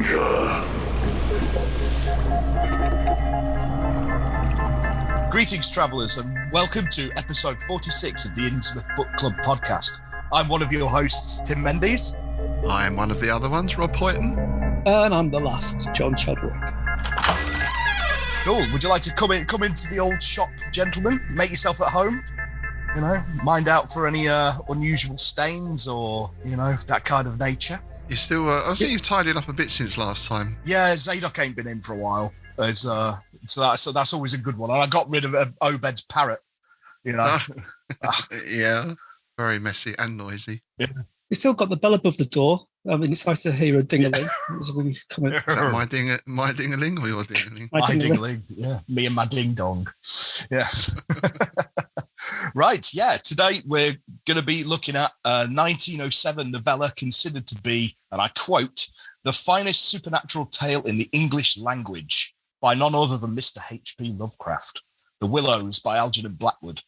danger. Greetings, travellers, and welcome to episode 46 of the Innsmouth Book Club podcast. I'm one of your hosts, Tim Mendes. I am one of the other ones, Rob Hoyton. And I'm the last, John Chadwick. Cool. Would you like to come into the old shop, gentlemen? Make yourself at home? You know, mind out for any unusual stains or, you know, that kind of nature. You still, I think you've tidied up a bit since last time. Yeah, Zadok ain't been in for a while. So that's always a good one. And I got rid of Obed's parrot, you know. Yeah, very messy and noisy. Yeah. We still got the bell above the door. I mean, it's nice to hear a ding-a-ling as we come in. Is that my ding-a-ling or your ding-a-ling? My ding-a-ling, yeah. Me and my ding-dong. Yeah. Right, yeah. Today we're going to be looking at a 1907 novella considered to be, and I quote, the finest supernatural tale in the English language by none other than Mr. H.P. Lovecraft, The Willows by Algernon Blackwood.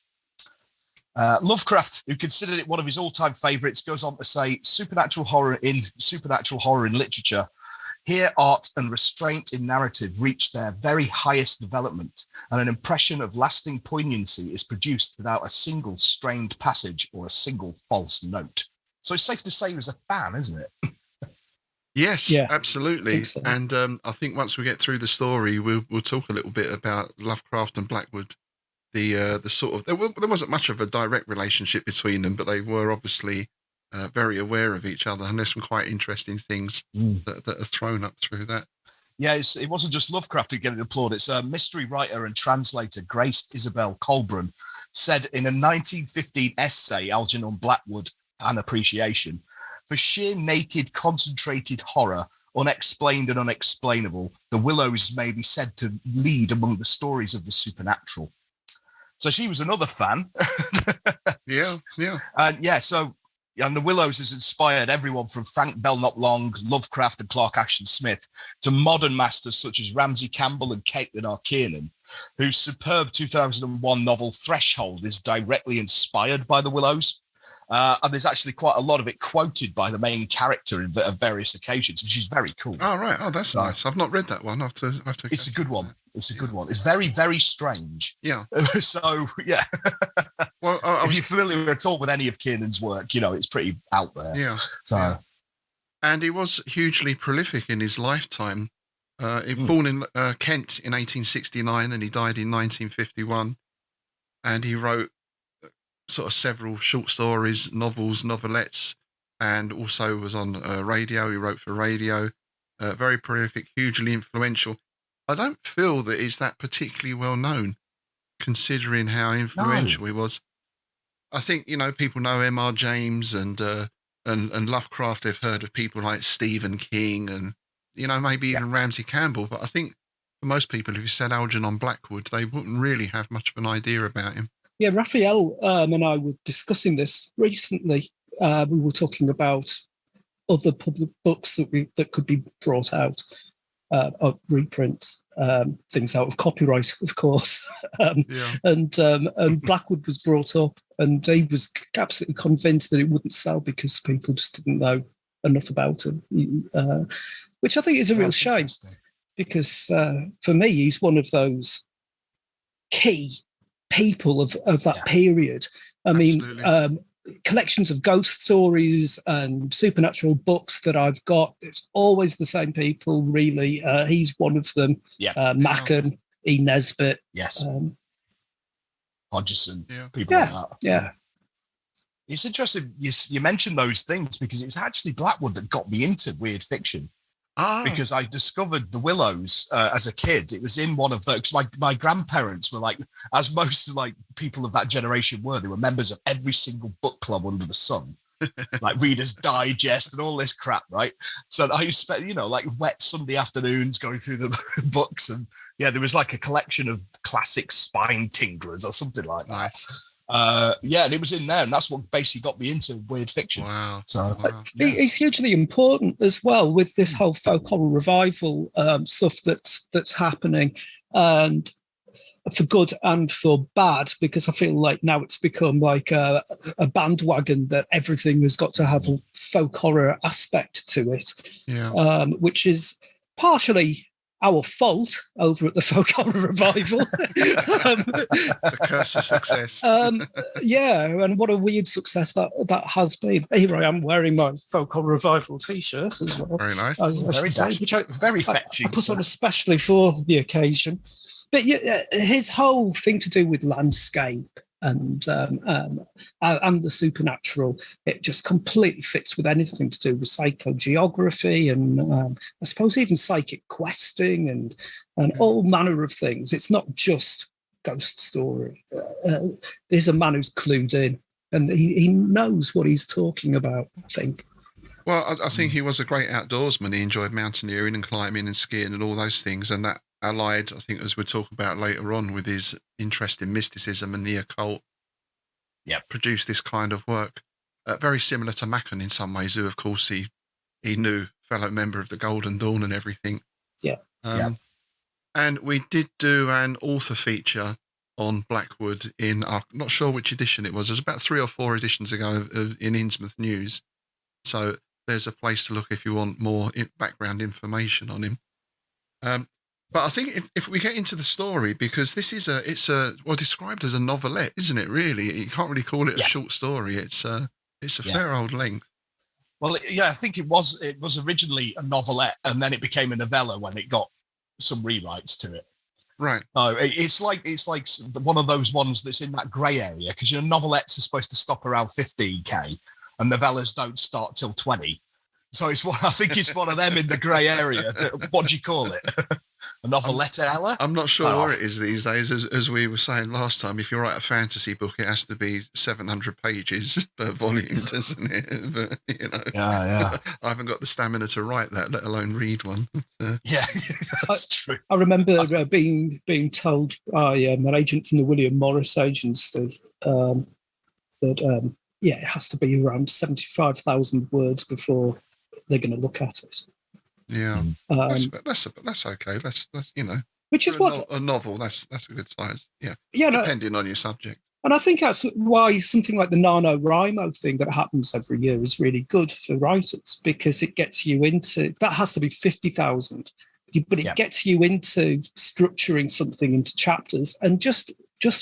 Lovecraft, who considered it one of his all-time favourites, goes on to say, supernatural horror in literature, here art and restraint in narrative reach their very highest development, and an impression of lasting poignancy is produced without a single strained passage or a single false note. So it's safe to say he was a fan, isn't it? Yes, yeah, absolutely. So. And I think once we get through the story, we'll talk a little bit about Lovecraft and Blackwood. The sort of there wasn't much of a direct relationship between them, but they were obviously very aware of each other, and there's some quite interesting things that are thrown up through that. Yeah, it wasn't just Lovecraft who getting applauded. It's a mystery writer and translator, Grace Isabel Colburn, said in a 1915 essay, Algernon Blackwood, An Appreciation, for sheer naked, concentrated horror, unexplained and unexplainable, The Willows may be said to lead among the stories of the supernatural. So she was another fan. Yeah. And The Willows has inspired everyone from Frank Belknap Long, Lovecraft and Clark Ashton Smith to modern masters such as Ramsey Campbell and Caitlin R. Kiernan, whose superb 2001 novel Threshold is directly inspired by The Willows. And there's actually quite a lot of it quoted by the main character at various occasions, which is very cool. Oh, right. Oh, that's nice. I've not read that one. I have to it's a good one. It's a good one. It's very, very strange. Yeah. So, yeah. Well, if you're familiar at all with any of Kiernan's work, you know, it's pretty out there. Yeah. So. Yeah. And he was hugely prolific in his lifetime. He was born in Kent in 1869 and he died in 1951. And he wrote sort of several short stories, novels, novelettes, and also was on radio. He wrote for radio. Very prolific, hugely influential. I don't feel that he's that particularly well known, considering how influential he was. I think, you know, people know M.R. James and Lovecraft. They've heard of people like Stephen King and, you know, maybe even Ramsey Campbell. But I think for most people, if you said Algernon Blackwood, they wouldn't really have much of an idea about him. Yeah, Raphael and I were discussing this recently. We were talking about other public books that could be brought out, reprints, things out of copyright, of course. And Blackwood was brought up, and he was absolutely convinced that it wouldn't sell because people just didn't know enough about him, which I think is a real shame, because for me, he's one of those key people of that period. I mean, collections of ghost stories and supernatural books that I've got, it's always the same people, really. He's one of them. Machen, E. Nesbitt. Yes. Hodgson. People like that. Yeah. It's interesting you mentioned those things because it was actually Blackwood that got me into weird fiction. Because I discovered The Willows as a kid. It was in one of those. My grandparents were like, as most like people of that generation were, they were members of every single book club under the sun, like Reader's Digest and all this crap, right? So I used to spend, you know, like wet Sunday afternoons going through the books, and there was like a collection of classic spine tinglers or something like that. And it was in there, and that's what basically got me into weird fiction. Wow. So it's hugely important as well with this whole folk horror revival stuff that's happening, and for good and for bad, because I feel like now it's become like a bandwagon that everything has got to have a folk horror aspect to it, which is partially our fault over at the Folk Horror Revival. The curse of success. And what a weird success that has been. Here I am wearing my Folk Horror Revival T-shirt as well. Very nice. Very fetching. I put on especially for the occasion. But his whole thing to do with landscape and the supernatural, it just completely fits with anything to do with psychogeography and I suppose even psychic questing and all manner of things. It's not just ghost story. There's a man who's clued in and he knows what he's talking about, I think. Well, I think he was a great outdoorsman. He enjoyed mountaineering and climbing and skiing and all those things, and that allied, I think, as we'll talk about later on, with his interest in mysticism and the occult, produced this kind of work. Very similar to Machen in some ways, who, of course, he knew, fellow member of the Golden Dawn and everything. And we did do an author feature on Blackwood in, I'm not sure which edition it was about 3 or 4 editions ago in Innsmouth News. So there's a place to look if you want more background information on him. But I think if we get into the story, because this is described as a novelette, isn't it? Really, you can't really call it a short story. It's a fair old length. Well, I think it was originally a novelette, and then it became a novella when it got some rewrites to it. Right. It's like one of those ones that's in that grey area, because novelettes are supposed to stop around 15k, and novellas don't start till 20. So I think it's one of them in the grey area. What do you call it? A noveletta? I'm not sure where it is these days. As we were saying last time, if you write a fantasy book, it has to be 700 pages per volume, doesn't it? But, I haven't got the stamina to write that, let alone read one. That's true. I remember being told by an agent from the William Morris Agency that it has to be around 75,000 words before they're going to look at it. Yeah, that's okay. That's which is what a novel. That's a good size. Yeah, depending on your subject. And I think that's why something like the NaNoWriMo thing that happens every year is really good for writers, because it gets you into that has to be 50,000, but it gets you into structuring something into chapters and just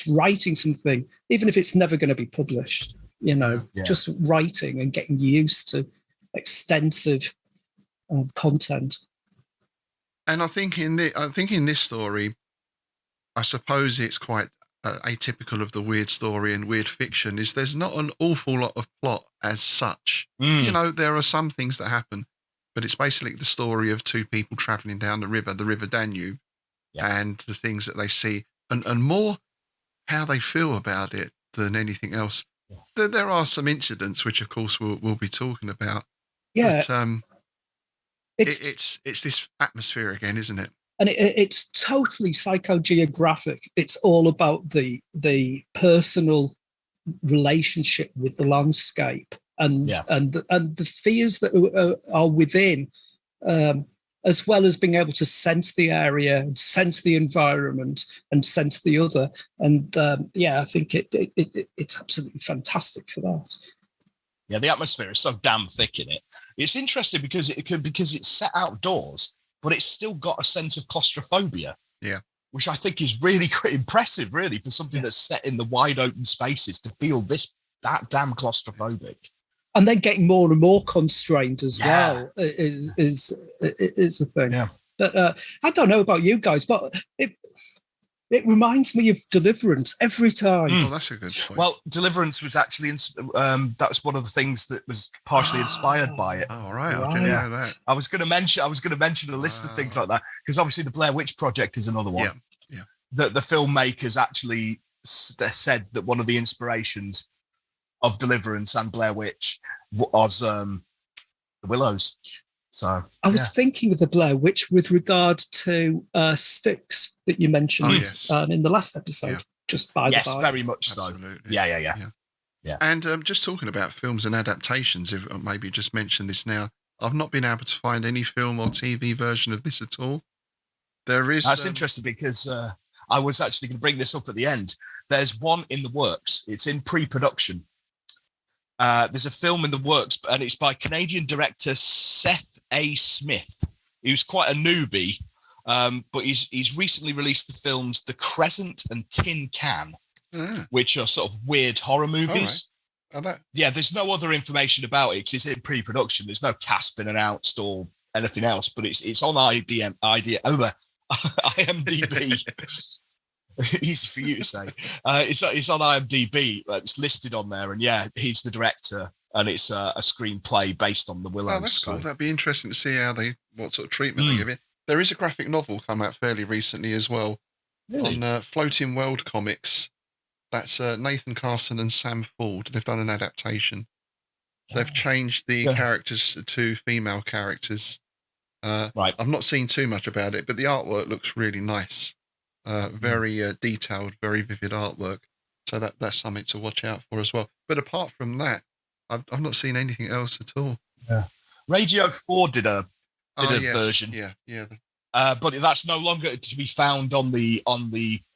writing something, even if it's never going to be published. Just writing and getting used to extensive content. And I think in this story, I suppose it's quite atypical of the weird story and weird fiction, is there's not an awful lot of plot as such. There are some things that happen, but it's basically the story of 2 people traveling down the river Danube, and the things that they see, and more how they feel about it than anything else. There are some incidents which, of course, we'll be talking about. Yeah, but, it's this atmosphere again, isn't it? And it's totally psychogeographic. It's all about the personal relationship with the landscape and the fears that are within, as well as being able to sense the area, sense the environment, and sense the other. And I think it's absolutely fantastic for that. Yeah, the atmosphere is so damn thick in it. It's interesting because it's set outdoors, but it's still got a sense of claustrophobia. Yeah, which I think is really quite impressive, really, for something that's set in the wide open spaces to feel that damn claustrophobic. And then getting more and more constrained as well is the thing. Yeah. But I don't know about you guys, but it reminds me of Deliverance every time. Oh, that's a good point. Well, Deliverance was actually that's one of the things that was partially inspired by it. Oh, right. I didn't know that. I was going to mention a list of things like that, because obviously the Blair Witch Project is another one. Yeah. The filmmakers actually said that one of the inspirations of Deliverance and Blair Witch was the Willows. So I was thinking of the Blair Witch with regard to Styx that you mentioned in the last episode. Just by the by. Very much Absolutely. So. Yeah. And just talking about films and adaptations, if maybe just mention this now, I've not been able to find any film or TV version of this at all. There is. That's interesting, because I was actually going to bring this up at the end. There's one in the works. It's in pre-production. There's a film in the works, and it's by Canadian director Seth A. Smith, who's quite a newbie, but he's recently released the films The Crescent and Tin Can, which are sort of weird horror movies. Yeah, there's no other information about it because it's in pre-production. There's no cast been announced or anything else, but it's on IMDb. Easy for you to say. It's on IMDb. It's listed on there, and yeah, he's the director, and it's a screenplay based on the Willows. Oh, that's cool. That'd be interesting to see what sort of treatment they give it. There is a graphic novel come out fairly recently as well, really? On Floating World Comics. That's Nathan Carson and Sam Ford. They've done an adaptation. They've changed the characters to female characters. Right. I've not seen too much about it, but the artwork looks really nice. Very detailed, very vivid artwork. So that's something to watch out for as well. But apart from that, I've not seen anything else at all. Yeah. Radio 4 did a version. Yeah. But that's no longer to be found on the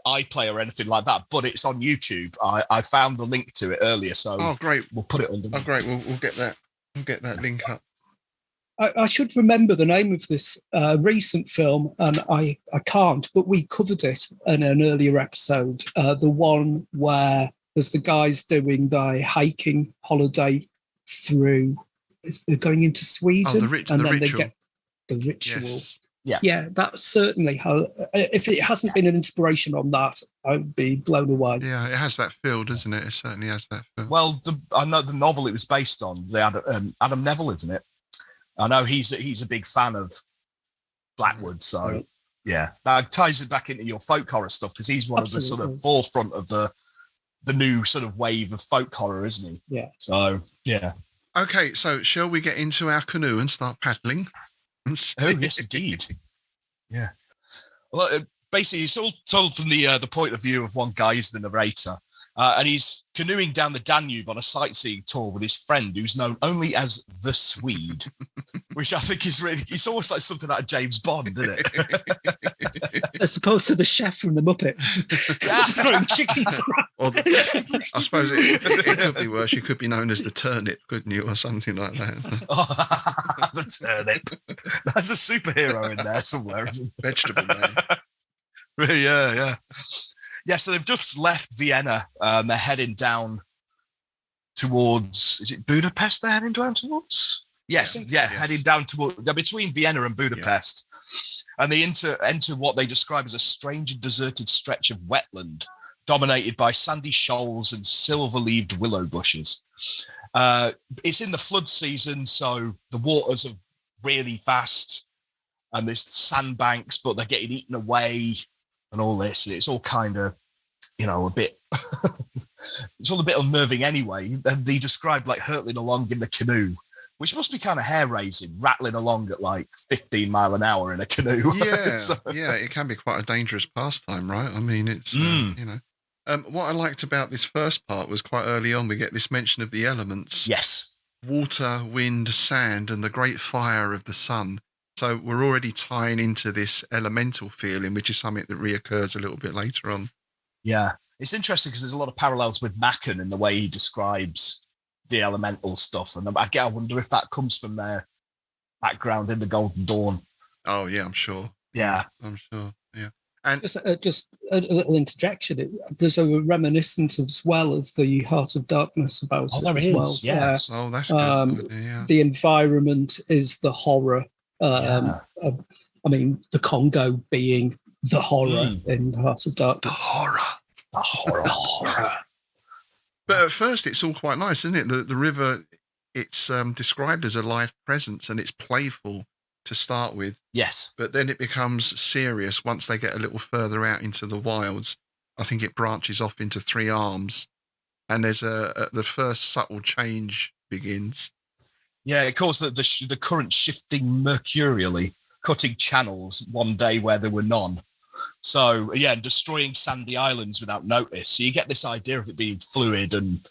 iPlayer or anything like that. But it's on YouTube. I found the link to it earlier, so great. We'll put it under. Oh, great. We'll get that. We'll get that link up. I should remember the name of this recent film, and I can't, but we covered it in an earlier episode. The one where there's the guys doing the hiking holiday through, they're going into Sweden. The Ritual. They get the ritual. Yes. Yeah, that's certainly how, if it hasn't been an inspiration on that, I'd be blown away. Yeah, it has that feel, doesn't it? It certainly has that feel. Well, I know the novel it was based on, Adam Neville, isn't it? I know he's a big fan of Blackwood, so yeah, that ties it back into your folk horror stuff because he's one of the sort of forefront of the new sort of wave of folk horror, isn't he? Yeah. So yeah. Okay, so shall we get into our canoe and start paddling? Oh yes, indeed. Yeah. Well, basically, it's all told from the point of view of one guy who's the narrator. And he's canoeing down the Danube on a sightseeing tour with his friend who's known only as the Swede, which I think is really, it's almost like something out of James Bond, isn't it? As opposed to the chef from the Muppets throwing chickens around. I suppose it could be worse. You could be known as the turnip, couldn't you, or something like that. The turnip. There's a superhero in there somewhere, isn't it? Vegetable man. Yeah. Yeah, so they've just left Vienna. They're heading down towards, is it Budapest they're heading down towards? Yes, heading down towards, they're between Vienna and Budapest. Yeah. And they enter what they describe as a strange and deserted stretch of wetland, dominated by sandy shoals and silver-leaved willow bushes. It's in the flood season, so the waters are really fast, and there's sandbanks, but they're getting eaten away. And all this, it's all kind of, a bit, it's all a bit unnerving anyway. And they described like hurtling along in the canoe, which must be kind of hair-raising, rattling along at like 15 mile an hour in a canoe. Yeah, yeah, it can be quite a dangerous pastime, right? I mean, it's, what I liked about this first part was quite early on, we get this mention of the elements. Yes. Water, wind, sand, and the great fire of the sun. So we're already tying into this elemental feeling, which is something that reoccurs a little bit later on. Yeah. It's interesting because there's a lot of parallels with Machen in the way he describes the elemental stuff. And I wonder if that comes from their background in the Golden Dawn. Oh, yeah, I'm sure. Yeah. I'm sure, yeah. And just a little interjection. There's a reminiscence as well of the Heart of Darkness about it as well. Yes. Oh, that's good. Yeah. The environment is the horror. I mean, the Congo being the horror in the Heart of Darkness. The horror. But at first, it's all quite nice, isn't it? The river, it's described as a live presence, and it's playful to start with. Yes. But then it becomes serious once they get a little further out into the wilds. I think it branches off into three arms, and there's the first subtle change begins. Yeah, it caused the current shifting mercurially, cutting channels one day where there were none. So, yeah, destroying sandy islands without notice. So you get this idea of it being fluid and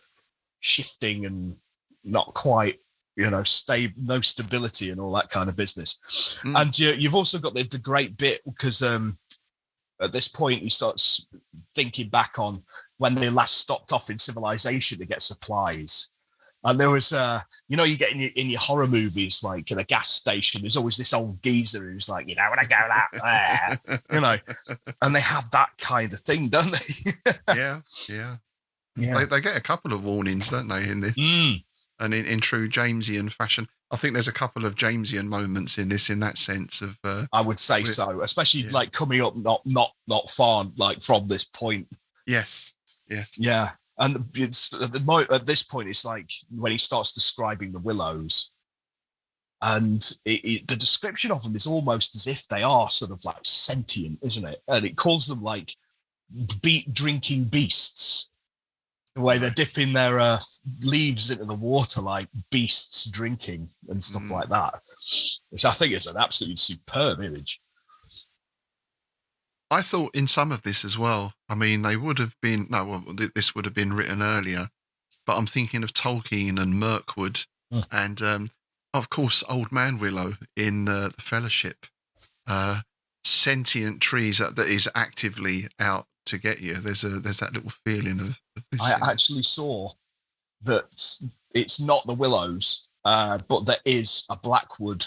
shifting and not quite, no stability and all that kind of business. And you've also got the great bit because at this point he starts thinking back on when they last stopped off in civilization to get supplies. And there was, you get in your horror movies, like at a gas station, there's always this old geezer who's like, when I go out there, and they have that kind of thing, don't they? Yeah. They get a couple of warnings, don't they, in this? And in true Jamesian fashion. I think there's a couple of Jamesian moments in this, in that sense of. I would say so, especially like coming up not far like from this point. Yes. Yeah. And it's at this point, it's like when he starts describing the Willows, and the description of them is almost as if they are sort of like sentient, isn't it? And it calls them like drinking beasts, the way they're dipping their leaves into the water like beasts drinking and stuff like that, which I think is an absolutely superb image. I thought in some of this as well, I mean, they would have been, this would have been written earlier, but I'm thinking of Tolkien and Mirkwood and, of course, Old Man Willow in The Fellowship. Sentient trees that is actively out to get you. There's that little feeling of this. I actually saw that it's not the Willows, but there is a Blackwood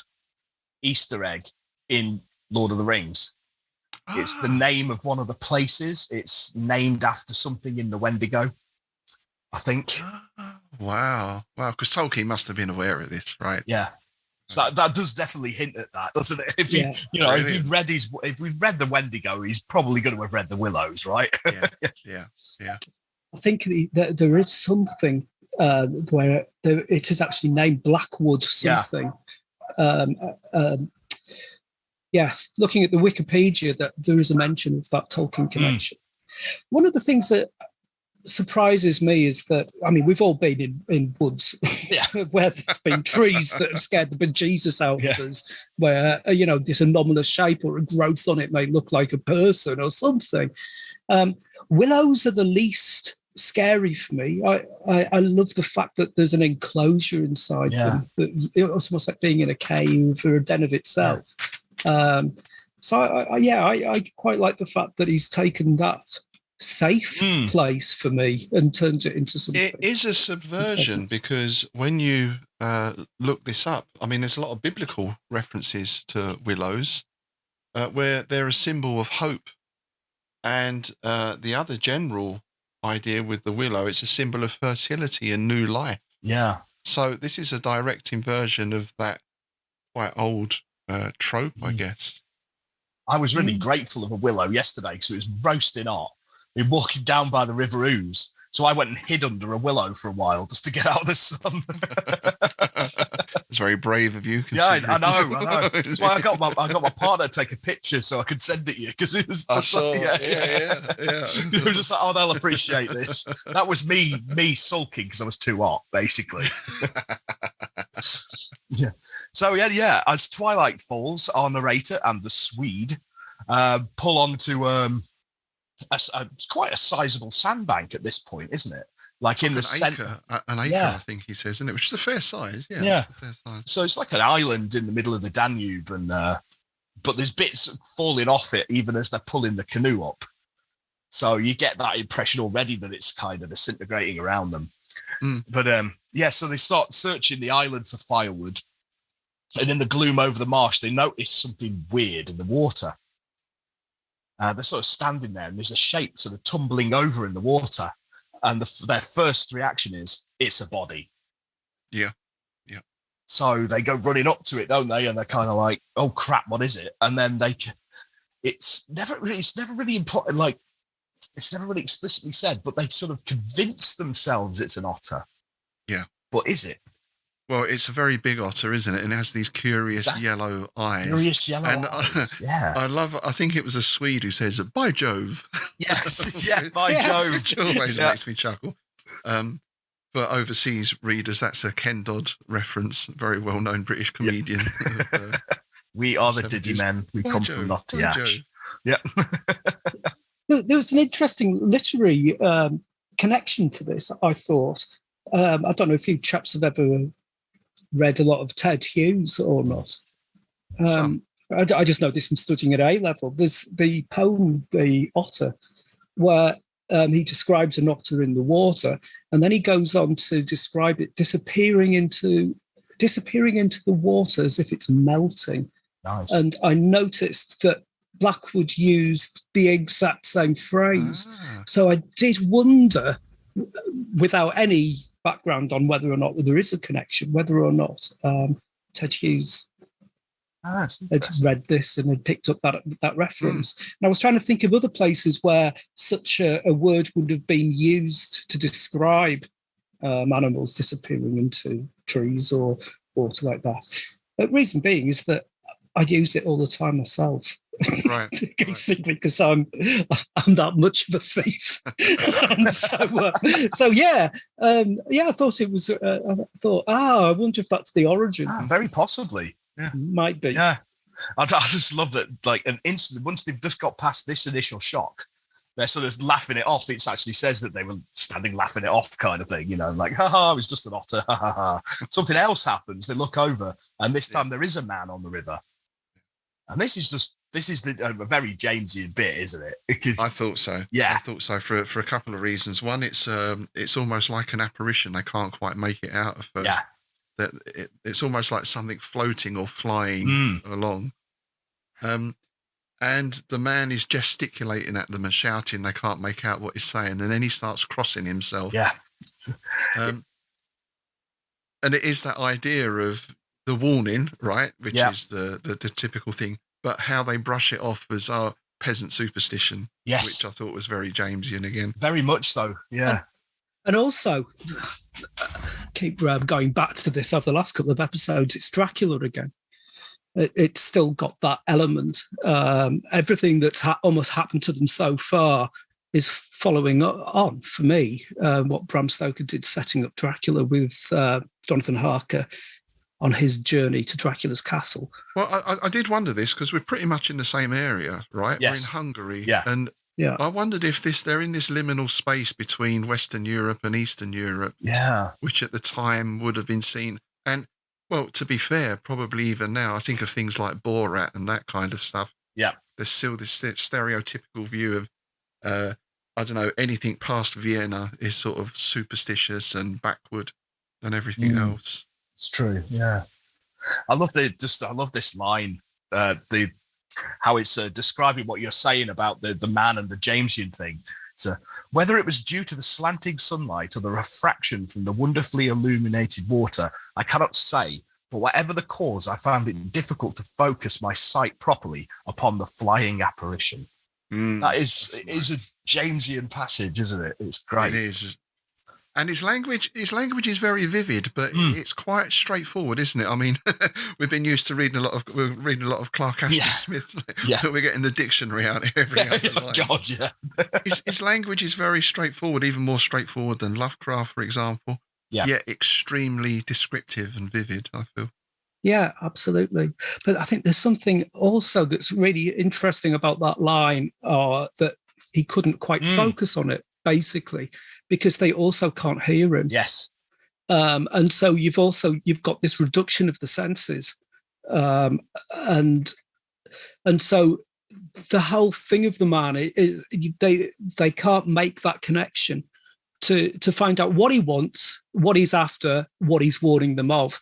Easter egg in Lord of the Rings. It's the name of one of the places. It's named after something in the Wendigo, I think. Wow. Because Tolkien must have been aware of this, right? Yeah. So that does definitely hint at that, doesn't it? If we've read the Wendigo, he's probably going to have read the Willows, right? Yeah. I think that there is something where it is actually named Blackwood something. Yes, looking at the Wikipedia, that there is a mention of that Tolkien connection. One of the things that surprises me is that, I mean, we've all been in woods where there's been trees that have scared the bejesus out of us, where, this anomalous shape or a growth on it may look like a person or something. Willows are the least scary for me. I love the fact that there's an enclosure inside them. It's almost like being in a cave or a den of itself. So I quite like the fact that he's taken that safe place for me and turned it into something. It is a subversion because when you look this up, I mean, there's a lot of biblical references to willows where they're a symbol of hope, and the other general idea with the willow, it's a symbol of fertility and new life. Yeah. So this is a direct inversion of that quite old trope, I guess. I was really grateful of a willow yesterday because it was roasting hot. We were walking down by the River Ouse, so I went and hid under a willow for a while just to get out of the sun. It's very brave of you. Yeah, I know. That's why I got my partner to take a picture so I could send it to you, because it was. Yeah. It was just like, oh, they'll appreciate this. That was me sulking because I was too hot, basically. Yeah. So as twilight falls, our narrator and the Swede pull onto quite a sizable sandbank at this point, isn't it? Like in the center, an acre, I think he says, isn't it? Which is a fair size. Yeah. Fair size. So it's like an island in the middle of the Danube, and but there's bits falling off it even as they're pulling the canoe up. So you get that impression already that it's kind of disintegrating around them. But so they start searching the island for firewood, and in the gloom over the marsh, they notice something weird in the water. They're sort of standing there, and there's a shape sort of tumbling over in the water. And their first reaction is, it's a body. Yeah. So they go running up to it, don't they? And they're kind of like, oh crap, what is it? And then it's never really explicitly said, but they sort of convince themselves it's an otter. Yeah. But is it? Well, it's a very big otter, isn't it? And it has these curious yellow eyes. Curious yellow eyes. Yeah. I think it was a Swede who says, by Jove. Yes. Yeah, by Jove. Which always makes me chuckle. For overseas readers, that's a Ken Dodd reference, very well-known British comedian. We are the Diddy Men. We come from Notty Ash. Yeah. There was an interesting literary connection to this, I thought. I don't know if you chaps have ever read a lot of Ted Hughes or not. I just know this from studying at A level. There's the poem, The Otter, where he describes an otter in the water, and then he goes on to describe it disappearing into the water as if it's melting. Nice. And I noticed that Blackwood used the exact same phrase. So I did wonder, without any background on whether or not there is a connection, whether or not Ted Hughes had read this and had picked up that reference. And I was trying to think of other places where such a word would have been used to describe animals disappearing into trees or water like that. The reason being is that I use it all the time myself. Right. Basically, because I'm that much of a thief. And I thought it was. I wonder if that's the origin. Very possibly. Yeah. Might be. Yeah. I just love that. Like an instant, once they've just got past this initial shock, they're sort of laughing it off. It actually says that they were standing laughing it off, kind of thing. You know, like, ha, it's just an otter. Ha ha ha. Something else happens. They look over, and this time there is a man on the river. And this is a very Jamesian bit, isn't it? I thought so. Yeah, I thought so for a couple of reasons. One, it's almost like an apparition. They can't quite make it out at first. Yeah. That it's almost like something floating or flying along. And the man is gesticulating at them and shouting. They can't make out what he's saying, and then he starts crossing himself. Yeah. And it is that idea of the warning, right, which is the typical thing, but how they brush it off as our peasant superstition, which I thought was very Jamesian again. Very much so, yeah. And also, keep going back to this over the last couple of episodes, it's Dracula again. It's still got that element. Everything that's almost happened to them so far is following on, for me, what Bram Stoker did setting up Dracula with Jonathan Harker on his journey to Dracula's castle. Well, I did wonder this because we're pretty much in the same area, right? Yes. We're in Hungary. Yeah. And I wondered if they're in this liminal space between Western Europe and Eastern Europe. Yeah. Which at the time would have been seen. And, well, to be fair, probably even now, I think of things like Borat and that kind of stuff. Yeah. There's still this stereotypical view of, I don't know, anything past Vienna is sort of superstitious and backward than everything else. It's true, yeah. I love this line, how it's describing what you're saying about the man and the Jamesian thing. So whether it was due to the slanting sunlight or the refraction from the wonderfully illuminated water, I cannot say, but whatever the cause, I found it difficult to focus my sight properly upon the flying apparition. That is a Jamesian passage, isn't it? It's great. It is. And his language is very vivid, but it's quite straightforward, isn't it? I mean, we've been used to reading a lot of Clark Ashton Smith. We're getting the dictionary out every other line. God, yeah. His language is very straightforward, even more straightforward than Lovecraft, for example. Yeah. Yet extremely descriptive and vivid, I feel. Yeah, absolutely. But I think there's something also that's really interesting about that line, that he couldn't quite focus on it, basically, because they also can't hear him. Yes. And so you've got this reduction of the senses. And so the whole thing of the man is they can't make that connection to find out what he wants, what he's after, what he's warning them of.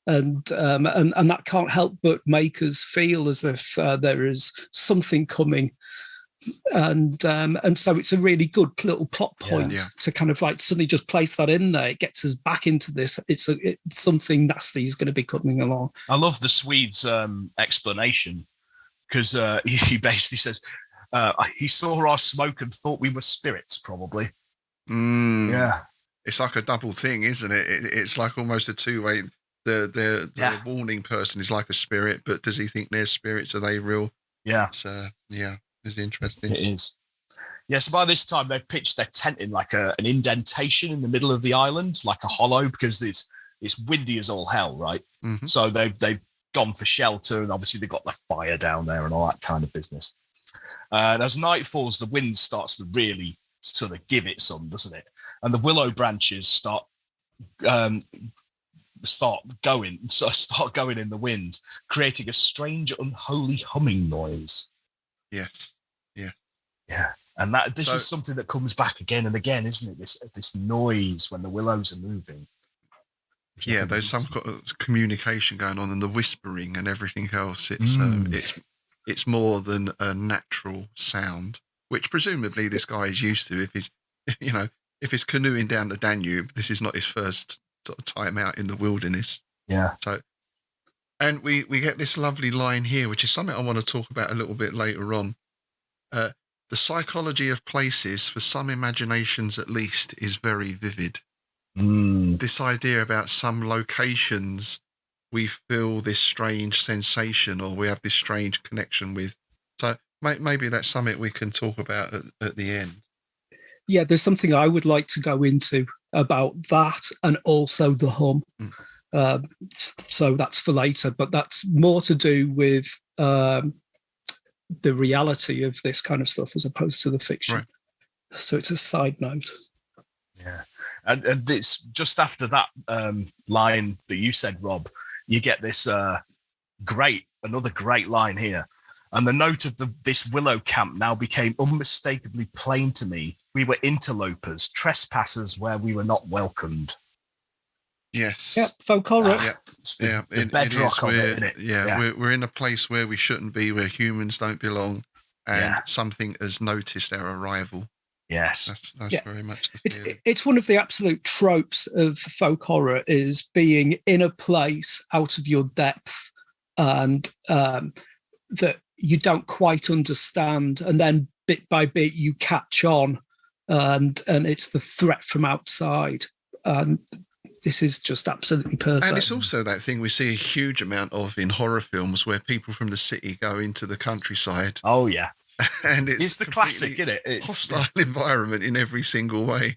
And that can't help but make us feel as if there is something coming. And so it's a really good little plot point to kind of like suddenly just place that in there. It gets us back into this. It's something nasty is going to be coming along. I love the Swede's explanation, because he basically says he saw our smoke and thought we were spirits, probably. Yeah, it's like a double thing, isn't it? It's like almost a two-way. The warning person is like a spirit, but does he think they're spirits? Are they real? Yeah. It's interesting. It is. Yeah, so by this time they've pitched their tent in like an indentation in the middle of the island, like a hollow, because it's windy as all hell, right? Mm-hmm. So they've gone for shelter, and obviously they've got the fire down there and all that kind of business. And as night falls, the wind starts to really sort of give it some, doesn't it? And the willow branches start going in the wind, creating a strange, unholy humming noise. Yes. Yeah. And this is something that comes back again and again, isn't it? This noise when the willows are moving. Yeah, there's some communication going on, and the whispering and everything else. It's more than a natural sound, which presumably this guy is used to. If he's canoeing down the Danube, this is not his first sort of time out in the wilderness. Yeah. So, and we get this lovely line here, which is something I want to talk about a little bit later on. The psychology of places, for some imaginations at least, is very vivid. This idea about some locations we feel this strange sensation, or we have this strange connection with. So maybe that's something we can talk about at the end. Yeah, there's something I would like to go into about that, and also the hum. So that's for later, but that's more to do with the reality of this kind of stuff as opposed to the fiction. Right. So it's a side note. Yeah. And it's just after that line that you said, Rob, you get this another great line here. And the note of this willow camp now became unmistakably plain to me. We were interlopers, trespassers where we were not welcomed. Yes. Yep, folk horror. It's the bedrock of it, isn't it? Yeah. We're in a place where we shouldn't be, where humans don't belong, and something has noticed our arrival. Yes, that's very much the feeling. It's one of the absolute tropes of folk horror, is being in a place out of your depth, and that you don't quite understand, and then bit by bit you catch on, and it's the threat from outside, and this is just absolutely perfect. And it's also that thing we see a huge amount of in horror films, where people from the city go into the countryside. Oh yeah. And it's the classic, isn't it? It's hostile environment in every single way.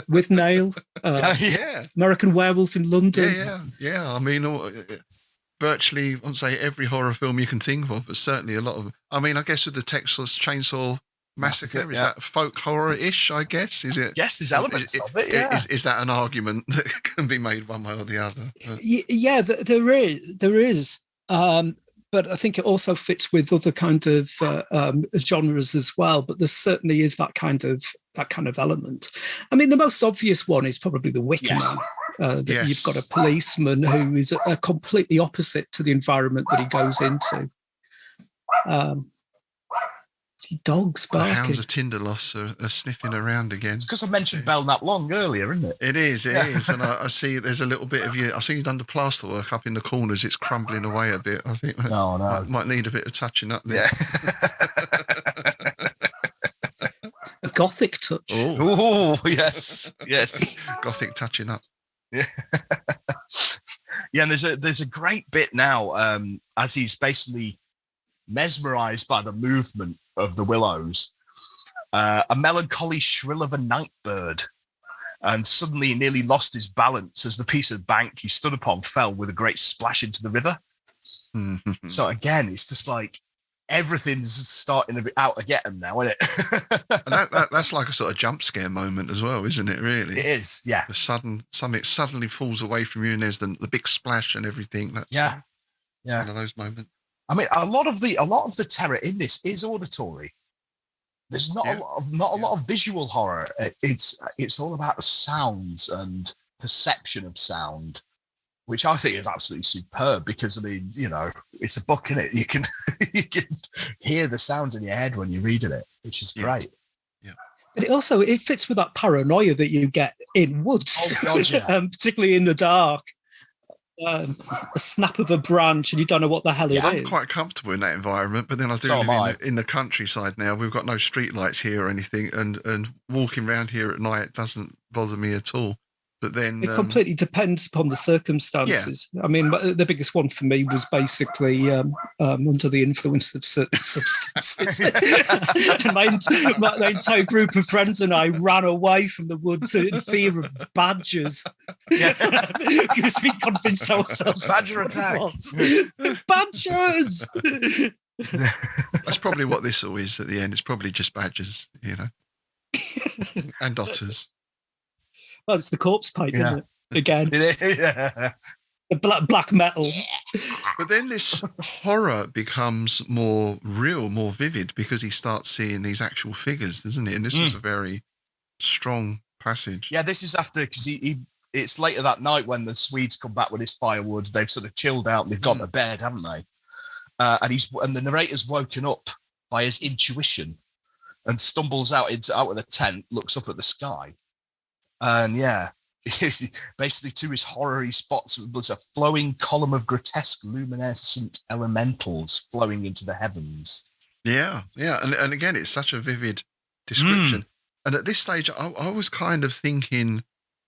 With Nail, American Werewolf in London. Yeah. I mean, virtually, I won't say every horror film you can think of, but certainly a lot of. I mean, I guess with the Texas Chainsaw Massacre, is that folk horror-ish? I guess is it? Yes, there's elements of it. Yeah. Is that an argument that can be made one way or the other? Yeah, there is. But I think it also fits with other kind of genres as well. But there certainly is that kind of element. I mean, the most obvious one is probably the Wicker Man. You've got a policeman who is a completely opposite to the environment that he goes into. Dogs barking. The hounds of Tinderloss are sniffing around again. It's because I mentioned Belknap Long earlier, isn't it? It is. And I see there's a little bit of you. I see you've done the plaster work up in the corners. It's crumbling away a bit. I think might need a bit of touching up there. Yeah. A gothic touch. Oh, yes. Gothic touching up. Yeah. Yeah, and there's a great bit now as he's basically mesmerized by the movement of the willows, a melancholy shrill of a night bird, and suddenly he nearly lost his balance as the piece of bank he stood upon fell with a great splash into the river. So again, it's just like everything's starting to be out to get him now, isn't it? And that's like a sort of jump scare moment as well, isn't it, really? It is, yeah. Something suddenly falls away from you, and there's the big splash and everything. That's one of those moments. I mean, a lot of the terror in this is auditory. There's not a lot of visual horror. It's all about sounds and perception of sound, which I think is absolutely superb. Because I mean, it's a book, isn't it? You can hear the sounds in your head when you're reading it, which is great. Yeah. But it fits with that paranoia that you get in woods, particularly in the dark. A snap of a branch and you don't know what the hell it is. I'm quite comfortable in that environment, but then I do live in the countryside now. We've got no street lights here or anything, and walking around here at night doesn't bother me at all. But then it completely depends upon the circumstances. Yeah. I mean, the biggest one for me was basically under the influence of certain substances. And my entire group of friends and I ran away from the woods in fear of badgers. Because we convinced ourselves badger attack. Badgers. That's probably what this all is at the end. It's probably just badgers, and otters. Well, it's the corpse pipe, isn't it? Again. Yeah. The black metal. But then this horror becomes more real, more vivid, because he starts seeing these actual figures, doesn't it? And this was a very strong passage. Yeah, this is after, because it's later that night when the Swedes come back with his firewood. They've sort of chilled out and they've gone to bed, haven't they? And the narrator's woken up by his intuition and stumbles out of the tent, looks up at the sky, and basically to his horror, he spots a flowing column of grotesque luminescent elementals flowing into the heavens. Yeah, and again, it's such a vivid description. And at this stage, I was kind of thinking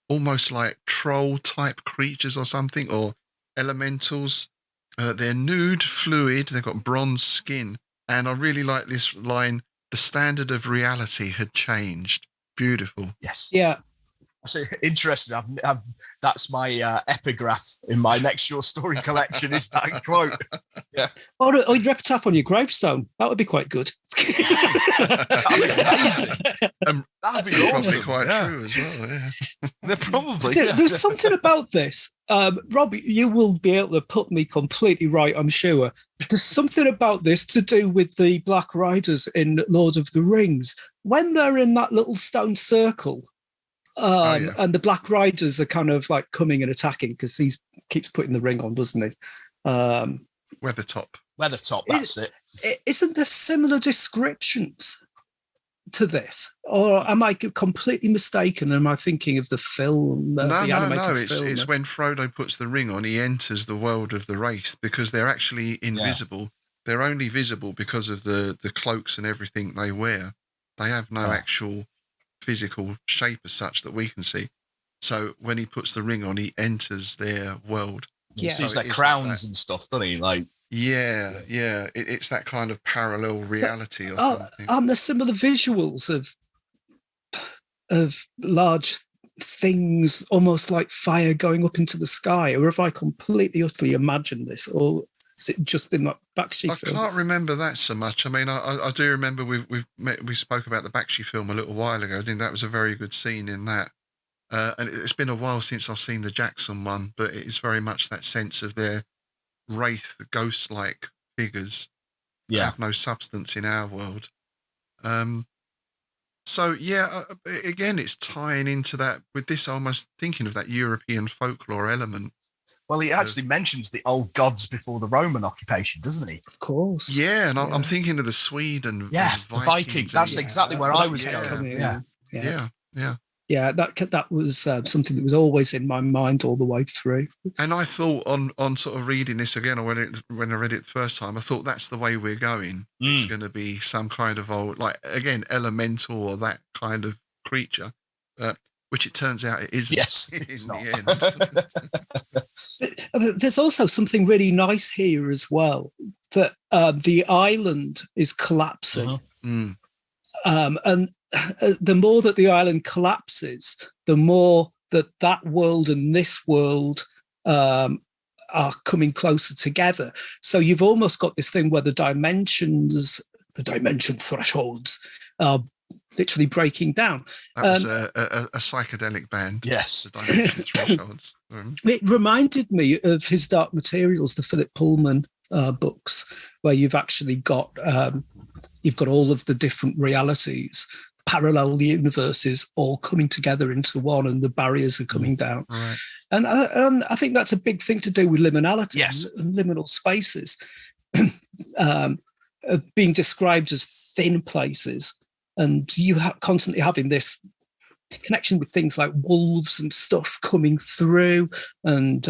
almost like troll-type creatures or something, or elementals. They're nude, fluid, they've got bronze skin. And I really like this line, the standard of reality had changed. Beautiful. Yes. Yeah. So interesting. That's my epigraph in my next short story collection. Is that quote? Yeah. Or you'd epitaph on your gravestone. That would be quite good. That'd be amazing. That'd be Probably awesome. quite true as well. Yeah. They're probably. There's something about this. Rob, you will be able to put me completely right, I'm sure. There's something about this to do with the Black Riders in Lord of the Rings. When they're in that little stone circle, and the Black Riders are kind of like coming and attacking because he keeps putting the ring on, doesn't he? Weathertop, that's it. Isn't there similar descriptions to this? Or am I completely mistaken? Am I thinking of the film? No. Film? It's when Frodo puts the ring on, he enters the world of the Wraith, because they're actually invisible. Yeah. They're only visible because of the cloaks and everything they wear. They have no actual physical shape as such that we can see. So when he puts the ring on, he enters their world. Yeah, so it's like crowns and stuff, doesn't he? Like, yeah. It's that kind of parallel reality or something. Aren't there similar visuals of large things, almost like fire going up into the sky? Or have I completely, utterly imagined this? Or is it just in that Bakshi film? I can't remember that so much. I mean, I do remember we spoke about the Bakshi film a little while ago. I think that was a very good scene in that. And it's been a while since I've seen the Jackson one, but it is very much that sense of their wraith, ghost-like figures that have no substance in our world. So, again, it's tying into that. With this, almost thinking of that European folklore element. Well, he actually mentions the old gods before the Roman occupation, doesn't he? Of course. Yeah, and I'm thinking of the Swede and the Vikings. That's exactly where I was going. Yeah, that was something that was always in my mind all the way through. And I thought on sort of reading this again, or when I read it the first time, I thought that's the way we're going. It's going to be some kind of old, like, again, elemental or that kind of creature, which it turns out it isn't. Yes, in the end. There's also something really nice here as well, that the island is collapsing. And the more that the island collapses, the more that world and this world are coming closer together. So you've almost got this thing where the dimension thresholds are literally breaking down. That was a psychedelic band. Yes. The dimension thresholds. It reminded me of his Dark Materials, the Philip Pullman books, where you've actually got all of the different realities, parallel universes all coming together into one, and the barriers are coming down. Right. And I think that's a big thing to do with liminality. Yes. And liminal spaces being described as thin places, and you constantly having this connection with things like wolves and stuff coming through, and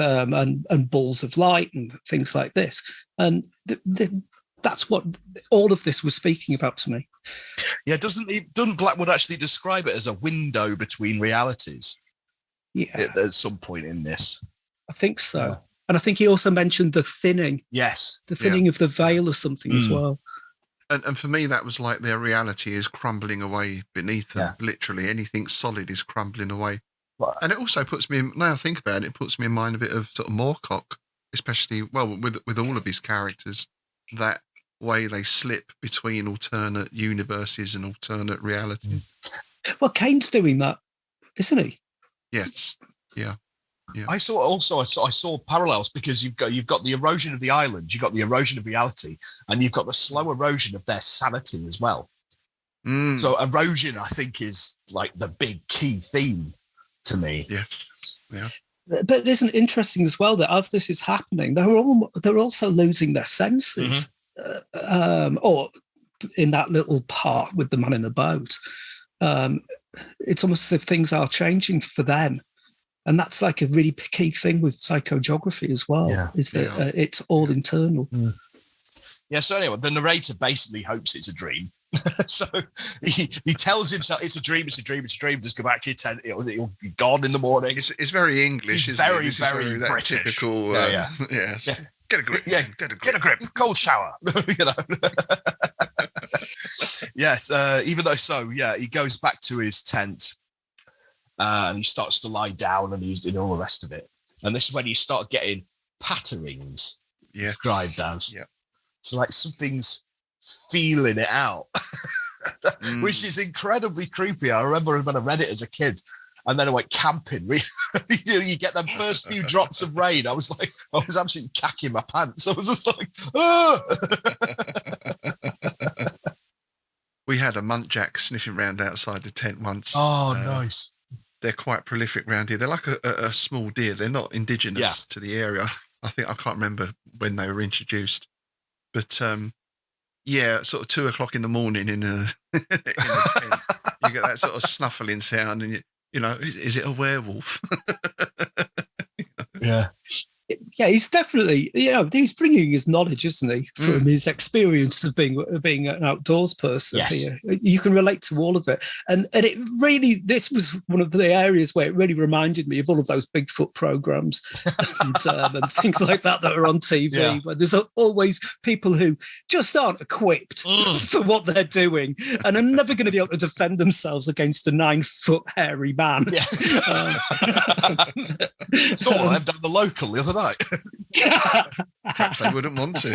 balls of light and things like this. And that's what all of this was speaking about to me. Yeah, doesn't Blackwood actually describe it as a window between realities? Yeah, at some point in this, I think so. Yeah. And I think he also mentioned the thinning. Yes, the thinning of the veil or something as well. And for me, that was like their reality is crumbling away beneath them. Yeah. Literally, anything solid is crumbling away. Well, and it also puts me, now I think about it, puts me in mind a bit of sort of Moorcock, especially, with all of his characters, that way they slip between alternate universes and alternate realities. Well, Kane's doing that, isn't he? Yes. Yeah. I saw parallels, because you've got the erosion of the island, you've got the erosion of reality, and you've got the slow erosion of their sanity as well. So erosion, I think, is like the big key theme to me. Yes. Yeah. But isn't it interesting as well that as this is happening, they're also losing their senses, or in that little part with the man in the boat. It's almost as if things are changing for them. And that's like a really key thing with psychogeography as well, is that it's all internal. Yeah, so anyway, the narrator basically hopes it's a dream. So he tells himself it's a dream, just go back to your tent, it'll be gone in the morning. It's very English, it's isn't it? very British. Typical, yeah. Get a grip. Yeah, get a grip. Cold shower. Yes, even though he goes back to his tent, and he starts to lie down, and he's doing all the rest of it. And this is when you start getting patterings described as. Yeah. So like something's feeling it out, which is incredibly creepy. I remember when I read it as a kid, and then I went camping. You get them first few drops of rain. I was absolutely cacking my pants. I was just like, oh! We had a muntjac sniffing around outside the tent once. Oh, nice. They're quite prolific around here. They're like a small deer. They're not indigenous to the area. I can't remember when they were introduced, but sort of 2 o'clock in the morning in a tent, you get that sort of snuffling sound, and you know, is it a werewolf? Yeah, he's definitely, he's bringing his knowledge, isn't he, from his experience of being an outdoors person. Yes. Here. You can relate to all of it, and it really, this was one of the areas where it really reminded me of all of those Bigfoot programs and things like that are on TV. Where there's always people who just aren't equipped for what they're doing, and are never going to be able to defend themselves against a 9-foot hairy man. Yeah. So I've done the local the other night. Perhaps they wouldn't want to.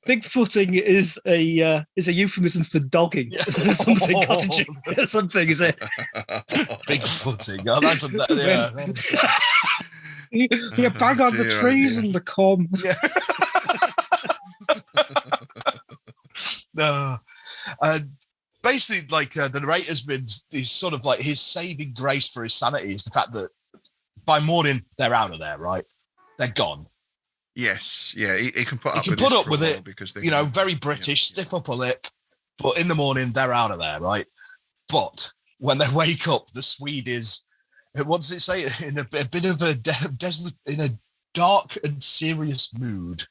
Bigfooting is a euphemism for dogging. Something cottaging. Something is it? Bigfooting. Oh, that's you bang on the trees and the comb. Yeah. No. Basically, like the narrator's been, is sort of like his saving grace for his sanity is the fact that by morning they're out of there, right? They're gone. Yes, yeah, he can put up. He can put up with it because very British, stiff upper lip. But in the morning they're out of there, right? But when they wake up, the Swede is, what does it say? In a bit of a desolate, in a dark and serious mood.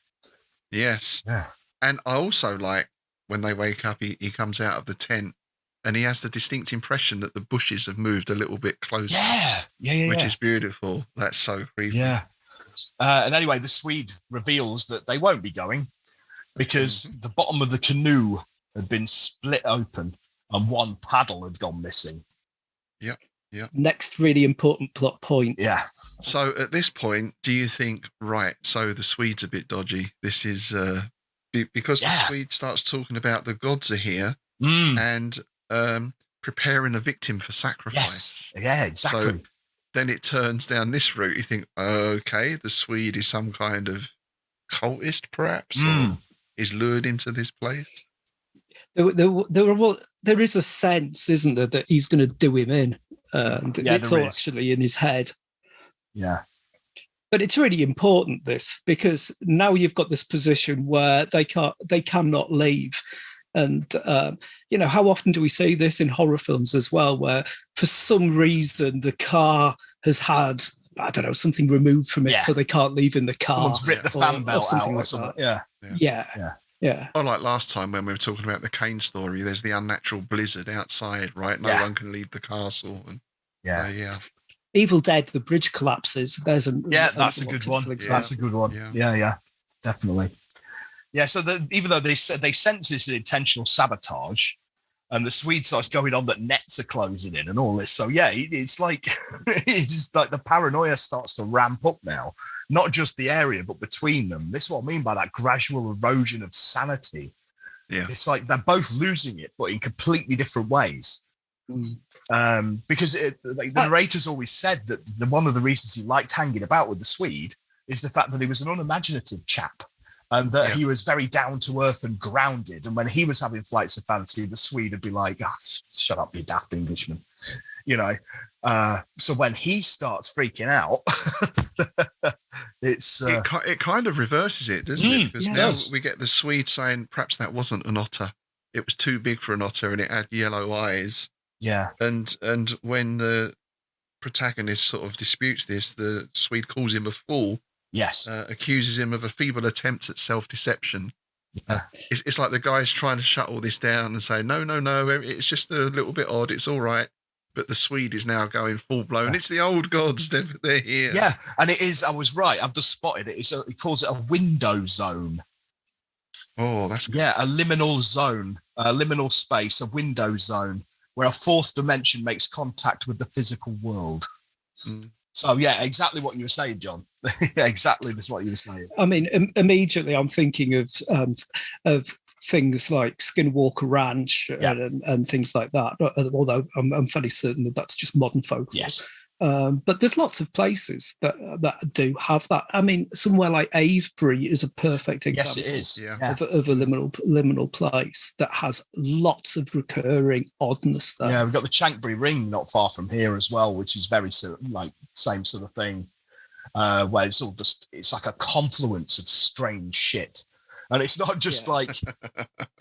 Yes. Yeah. And I also like when they wake up, he comes out of the tent and he has the distinct impression that the bushes have moved a little bit closer. Yeah. Which is beautiful. That's so creepy. Yeah. And anyway, the Swede reveals that they won't be going because the bottom of the canoe had been split open and one paddle had gone missing. Yep. Next really important plot point. Yeah. So at this point, do you think, right, so the Swede's a bit dodgy. This is because the Swede starts talking about the gods are here and preparing a victim for sacrifice. Yes. Yeah, exactly. So then it turns down this route. You think, okay, the Swede is some kind of cultist, perhaps, or is lured into this place. There is a sense, isn't there, that he's going to do him in. It's all actually in his head. Yeah. But it's really important, this, because now you've got this position where they cannot leave. And, how often do we see this in horror films as well, where for some reason the car has had, I don't know, something removed from it, so they can't leave in the car. Someone's ripped the fan belt out or something. Yeah. Oh, like last time when we were talking about the Kane story, there's the unnatural blizzard outside, right? No one can leave the castle. And Evil Dead, the bridge collapses. That's a good one. That's a good one. Yeah, definitely. Yeah, so even though they sense this intentional sabotage, and the Swede starts going on that nets are closing in and all this. So it's like the paranoia starts to ramp up now. Not just the area, but between them. This is what I mean by that gradual erosion of sanity. Yeah, it's like they're both losing it, but in completely different ways. Because the narrator's always said that one of the reasons he liked hanging about with the Swede is the fact that he was an unimaginative chap, and that he was very down to earth and grounded. And when he was having flights of fancy, the Swede would be like, shut up, you daft Englishman. So when he starts freaking out, it kind of reverses it, doesn't it? Because now we get the Swede saying perhaps that wasn't an otter. It was too big for an otter and it had yellow eyes. Yeah. And when the protagonist sort of disputes this, the Swede calls him a fool. Yes. Accuses him of a feeble attempt at self-deception. Yeah. It's like the guy's trying to shut all this down and say, no, it's just a little bit odd. It's all right. But the Swede is now going full blown. It's the old gods. They're here. Yeah. And it is, I was right. I've just spotted it. He calls it a window zone. Oh, that's good. Yeah, a liminal zone, a liminal space, a window zone where a fourth dimension makes contact with the physical world. So, yeah, exactly what you were saying, John. Yeah, exactly that's what you were saying. I mean, immediately I'm thinking of things like Skinwalker Ranch and things like that, although I'm fairly certain that that's just modern folklore. Yes. But there's lots of places that do have that. I mean, somewhere like Avebury is a perfect example. Yes, it is. Of a liminal place that has lots of recurring oddness there. Yeah, we've got the Chankbury Ring not far from here as well, which is very like same sort of thing, where it's all it's like a confluence of strange shit. And it's not just like,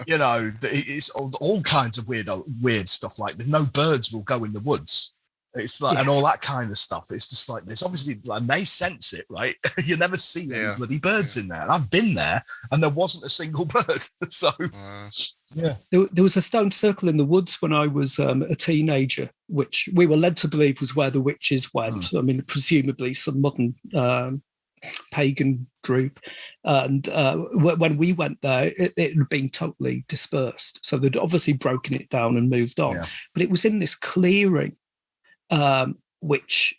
it's all kinds of weird stuff. Like no birds will go in the woods. It's like, and all that kind of stuff. It's just like, there's obviously, and they sense it, right? You never see any bloody birds in there. And I've been there and there wasn't a single bird. So, There was a stone circle in the woods when I was a teenager, which we were led to believe was where the witches went. I mean, presumably some modern pagan group. And when we went there, it had been totally dispersed. So they'd obviously broken it down and moved on. Yeah. But it was in this clearing, which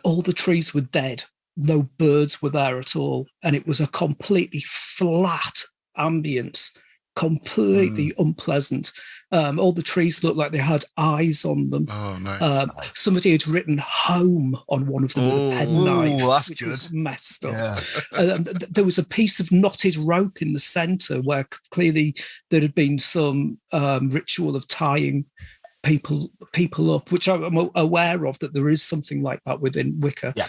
all the trees were dead. No birds were there at all. And it was a completely flat ambience, completely unpleasant. All the trees looked like they had eyes on them. Oh, nice. Somebody had written home on one of them with a penknife, which good. was messed up. Yeah. There was a piece of knotted rope in the centre where clearly there had been some ritual of tying people up, which I'm aware of, that there is something like that within Wicca. Yeah.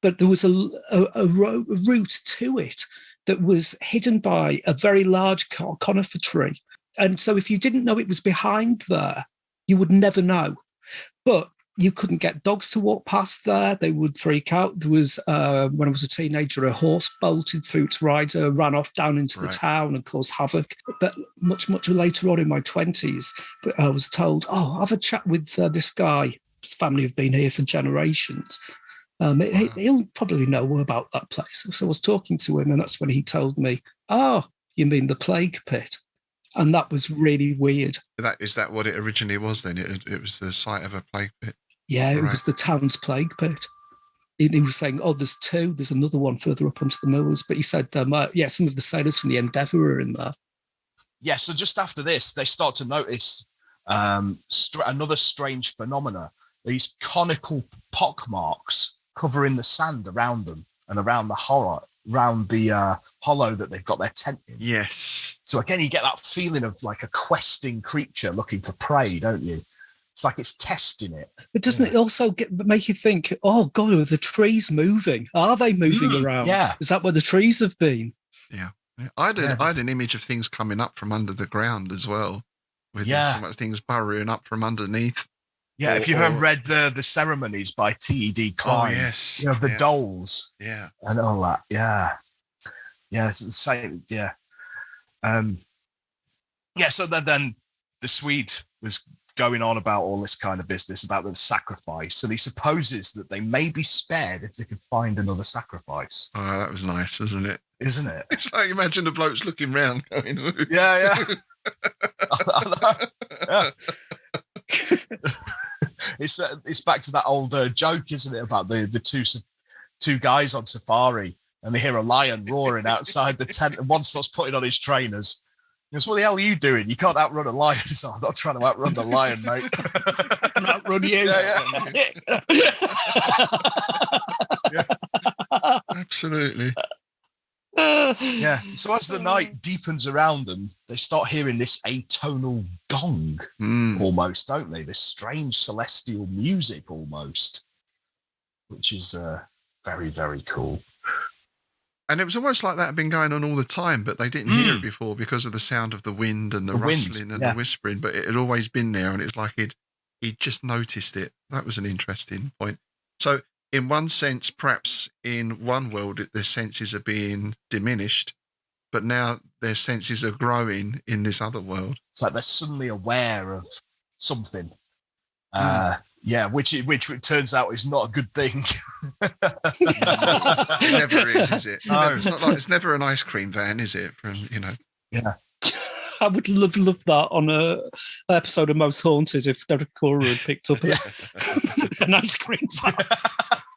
But there was a route to it that was hidden by a very large conifer tree. And so if you didn't know it was behind there, you would never know. But you couldn't get dogs to walk past there. They would freak out. There was, when I was a teenager, a horse bolted through its rider, ran off down into the town and caused havoc. But much, much later on in my 20s, I was told, have a chat with this guy. His family have been here for generations. He'll probably know about that place. So I was talking to him, and that's when he told me, you mean the plague pit? And that was really weird. Is that what it originally was then? It was the site of a plague pit? Yeah, it was the town's plague pit. He was saying, there's two. There's another one further up onto the mills. But he said, some of the sailors from the Endeavour are in there. Yeah, so just after this, they start to notice another strange phenomena. These conical pockmarks covering the sand around them and around the hollow that they've got their tent in. Yes. So again, you get that feeling of like a questing creature looking for prey, don't you? It's like it's testing it. But doesn't it also make you think, oh, God, are the trees moving? Are they moving around? Yeah. Is that where the trees have been? Yeah. I had an image of things coming up from under the ground as well, with so much things burrowing up from underneath. Yeah, if you haven't read The Ceremonies by T.E.D. Klein, the dolls, and all that, it's the same, so then the Swede was going on about all this kind of business about the sacrifice, and he supposes that they may be spared if they can find another sacrifice. Oh, that was nice, isn't it? Isn't it? It's like, imagine the blokes looking round going, yeah. It's back to that old joke, isn't it, about the two guys on safari, and they hear a lion roaring outside the tent, and one starts putting on his trainers, goes, what the hell are you doing? You can't outrun a lion. So I'm not trying to outrun the lion, mate. I can outrun you. Yeah. Absolutely. Yeah. So as the night deepens around them, they start hearing this atonal gong almost, don't they? This strange celestial music almost, which is very, very cool. And it was almost like that had been going on all the time, but they didn't hear it before because of the sound of the wind and the rustling and the whispering. But it had always been there, and it's like he'd just noticed it. That was an interesting point. So, in one sense, perhaps in one world, their senses are being diminished, but now their senses are growing in this other world. It's like they're suddenly aware of something. Yeah, which it turns out is not a good thing. It never is it? No. It's never an ice cream van, is it? Yeah. I would love that on an episode of Most Haunted if Derek Cora had picked up an ice cream van.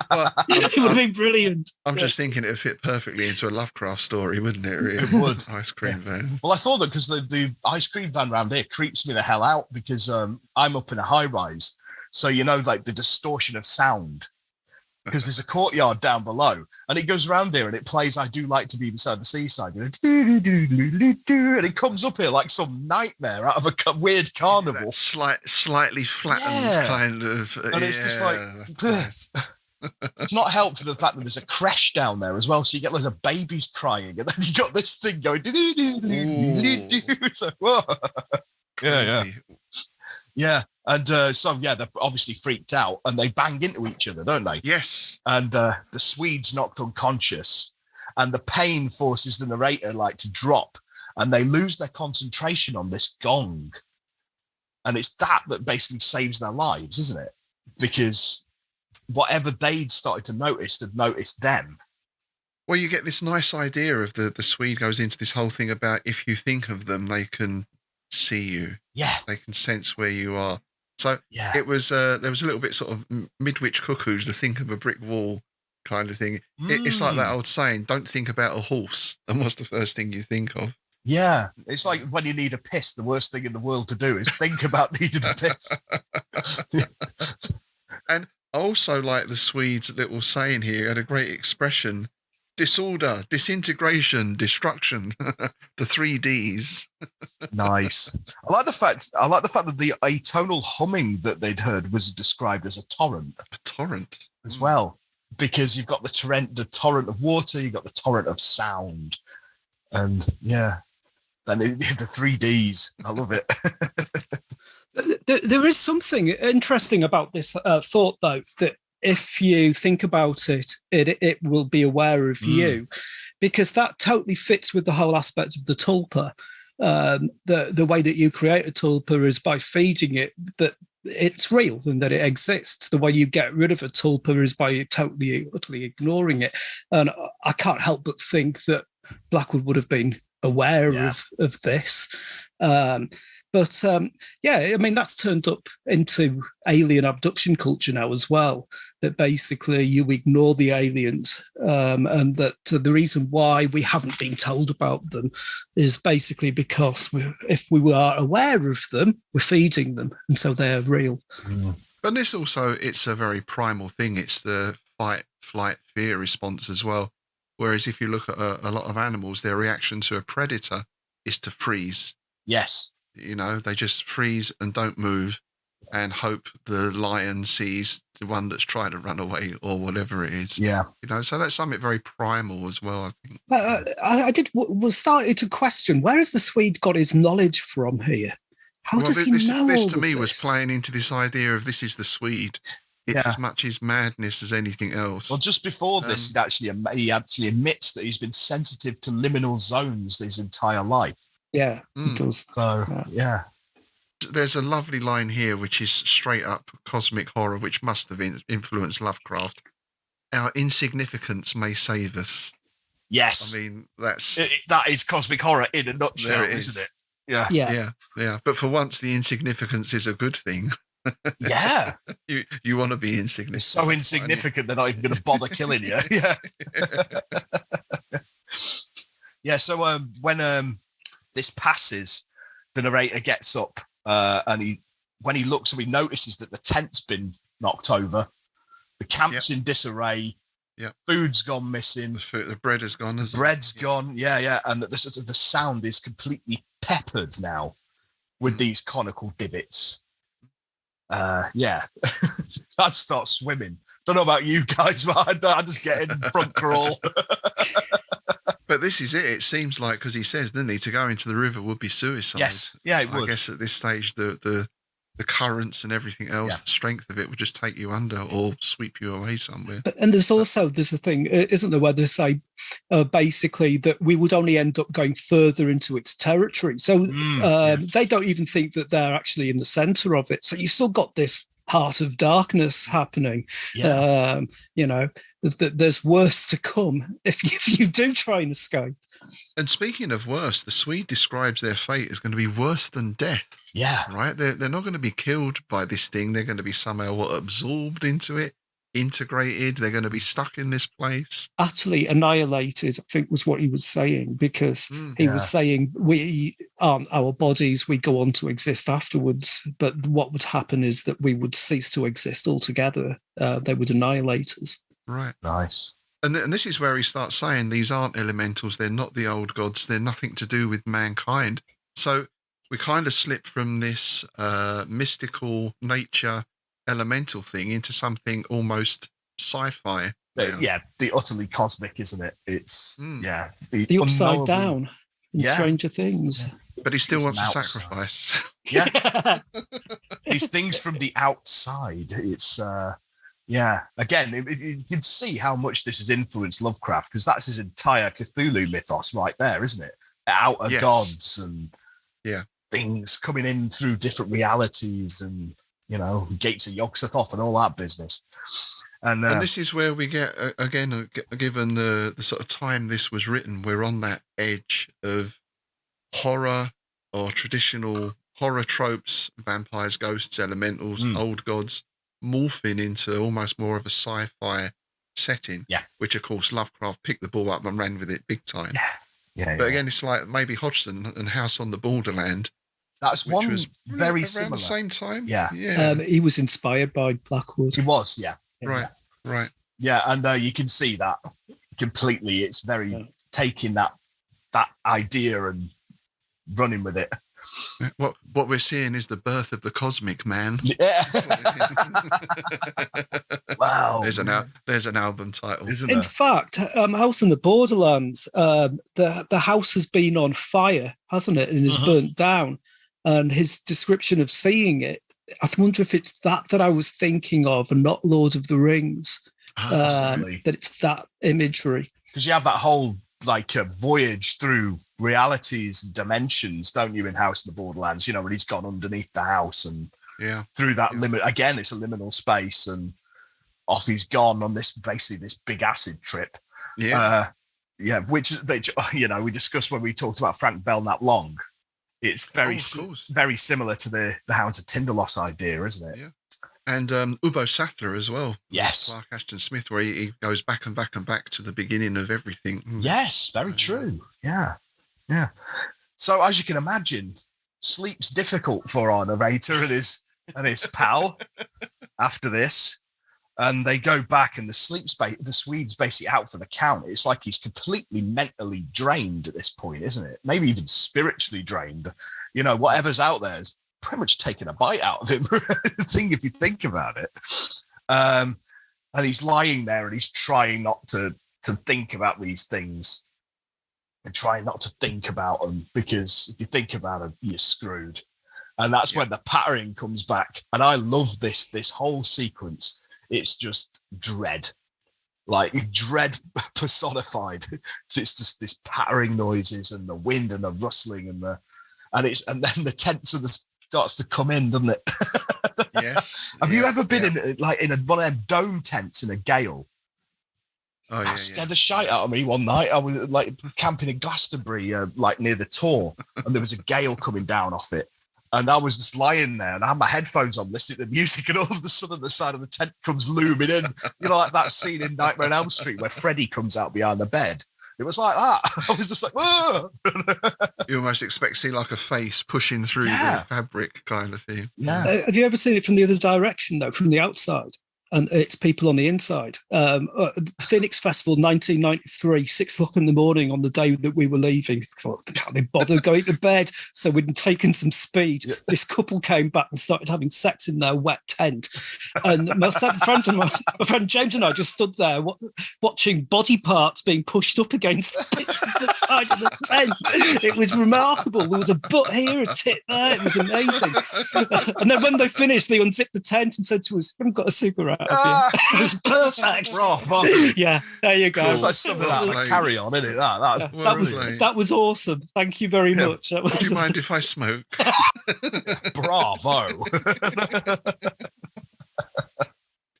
Well, it would have been brilliant. I'm just thinking it would fit perfectly into a Lovecraft story, wouldn't it? Really? It would. Ice cream van. Well, I thought that because the ice cream van around here creeps me the hell out because I'm up in a high rise. So, like the distortion of sound, because there's a courtyard down below and it goes around there and it plays I Do Like to Be Beside the Seaside. And it comes up here like some nightmare out of a weird carnival. Slightly flattened kind of. And it's just like, it's not helped for the fact that there's a crash down there as well. So you get loads of babies crying and then you got this thing going. So, whoa. Yeah. And they're obviously freaked out and they bang into each other, don't they? Yes. And the Swede's knocked unconscious and the pain forces the narrator to drop and they lose their concentration on this gong. And it's that basically saves their lives, isn't it? Because whatever they'd started to notice had noticed them. Well, you get this nice idea of the Swede goes into this whole thing about if you think of them, they can see you. Yeah. They can sense where you are. So it was there was a little bit sort of Midwich Cuckoos, the think of a brick wall kind of thing. It's like that old saying, don't think about a horse. And what's the first thing you think of? Yeah. It's like when you need a piss, the worst thing in the world to do is think about needing a piss. And I also like the Swede's little saying here, had a great expression. Disorder, disintegration, destruction, the 3 Ds. Nice. I like the fact that the atonal humming that they'd heard was described as a torrent. A torrent as well, because you've got the torrent of water, you've got the torrent of sound, and then the 3 Ds. I love it. There is something interesting about this thought, though, that if you think about it, it will be aware of you, because that totally fits with the whole aspect of the tulpa. The way that you create a tulpa is by feeding it that it's real and that it exists. The way you get rid of a tulpa is by totally, utterly ignoring it. And I can't help but think that Blackwood would have been aware of this. But I mean, that's turned up into alien abduction culture now as well, that basically you ignore the aliens, and that the reason why we haven't been told about them is basically because if we are aware of them, we're feeding them, and so they're real. But this also, it's a very primal thing. It's the fight, flight, fear response as well. Whereas if you look at a lot of animals, their reaction to a predator is to freeze. Yes. They just freeze and don't move and hope the lion sees the one that's trying to run away or whatever it is. Yeah. So that's something very primal as well, I think. I was started to question, where has the Swede got his knowledge from here? How does he know this all to me of was this? playing into this idea of this is the Swede. It's as much his madness as anything else. Well, just before this, he actually admits that he's been sensitive to liminal zones his entire life. Yeah, it does. So, yeah. There's a lovely line here, which is straight up cosmic horror, which must have influenced Lovecraft. Our insignificance may save us. Yes. I mean, that is cosmic horror in a nutshell, isn't it? Yeah. But for once, the insignificance is a good thing. Yeah. You want to be insignificant. It's so insignificant they're not even going to bother killing you. Yeah. Yeah. So when this passes, the narrator gets up and when he looks up, he notices that the tent's been knocked over, the camp's in disarray, food's gone missing, the bread is gone, bread's gone, and that the sound is completely peppered now with these conical divots. I'd start swimming. Don't know about you guys, but I just get in front crawl. But this is it. It seems like, because he says, didn't he, to go into the river would be suicide. Yes, yeah, it would. I guess at this stage, the currents and everything else, the strength of it would just take you under or sweep you away somewhere. And there's a thing, isn't there, where they say basically that we would only end up going further into its territory. So they don't even think that they're actually in the center of it. So you've still got this heart of darkness happening. There's worse to come if you do try and escape. And speaking of worse, the Swede describes their fate as going to be worse than death. Yeah. Right? They're not going to be killed by this thing. They're going to be somehow absorbed into it, integrated. They're going to be stuck in this place. Utterly annihilated, I think was what he was saying, because he was saying we aren't our bodies, we go on to exist afterwards. But what would happen is that we would cease to exist altogether. They would annihilate us. Right. Nice. And this is where he starts saying these aren't elementals. They're not the old gods. They're nothing to do with mankind. So we kind of slip from this mystical nature elemental thing into something almost sci-fi. Yeah, the utterly cosmic, isn't it? It's the upside down in Stranger Things. But he still wants to sacrifice. Yeah. These things from the outside. It's again, you can see how much this has influenced Lovecraft, because that's his entire Cthulhu mythos right there, isn't it? Outer gods and things coming in through different realities, and gates of Yog-Sothoth and all that business. And this is where we get again, given the sort of time this was written, we're on that edge of horror or traditional horror tropes, vampires, ghosts, elementals, old gods, morphing into almost more of a sci-fi setting, which of course Lovecraft picked the ball up and ran with it big time. But again, it's like maybe Hodgson and House on the Borderland. That's one was very around similar. The same time. He was inspired by Blackwood. He was, Right. Yeah, and you can see that completely. It's very taking that idea and running with it. What we're seeing is the birth of the cosmic man. Yeah. Wow. There's an album title. Isn't In fact, House in the Borderlands, the house has been on fire, hasn't it? And is burnt down. And his description of seeing it, I wonder if it's that I was thinking of, and not Lord of the Rings. That it's that imagery. Because you have that whole voyage through realities and dimensions, don't you, in House in the Borderlands? When he's gone underneath the house and through that limit again, it's a liminal space, and off he's gone on this big acid trip. Which we discussed when we talked about Frank Belknap Long. It's very similar to the Hounds of Tinderloss idea, isn't it? Yeah. And Ubbo Sattler as well. Yes. Clark Ashton Smith, where he goes back and back and back to the beginning of everything. Yes, very true. Yeah. So as you can imagine, sleep's difficult for our narrator and his pal after this. And they go back, and the Swede's basically out for the count. It's like he's completely mentally drained at this point, isn't it? Maybe even spiritually drained. Whatever's out there is pretty much taking a bite out of him. If you think about it. And he's lying there, and he's trying not to think about these things, and trying not to think about them, because if you think about them, you're screwed. And that's when the pattern comes back. And I love this whole sequence. It's just dread, dread personified. It's just this pattering noises and the wind and the rustling and then the tent starts to come in, doesn't it? Yes. Have you ever been in one of them dome tents in a gale? Oh, that scared the shite out of me one night. I was camping in Glastonbury, near the Tor, and there was a gale coming down off it. And I was just lying there, and I had my headphones on, listening to music, and all of the sudden the side of the tent comes looming in. Like that scene in Nightmare on Elm Street where Freddy comes out behind the bed, It was like that. I was just like, whoa. You almost expect to see like a face pushing through the fabric kind of thing. Yeah. Have you ever seen it from the other direction, though, from the outside? And it's people on the inside. Phoenix Festival 1993, 6:00 in the morning on the day that we were leaving. Thought, can't they bother going to bed? So we'd taken some speed. Yeah. This couple came back and started having sex in their wet tent. And my friend James and I just stood there watching body parts being pushed up against the side of the tent. It was remarkable. There was a butt here, a tit there. It was amazing. And then when they finished, they unzipped the tent and said to us, "You haven't got a cigarette." It was perfect. Bravo. Yeah, there you go. Cool. It's like something out of a Carry On, isn't it? That was awesome. Thank you very much. Would you mind if I smoke? Bravo.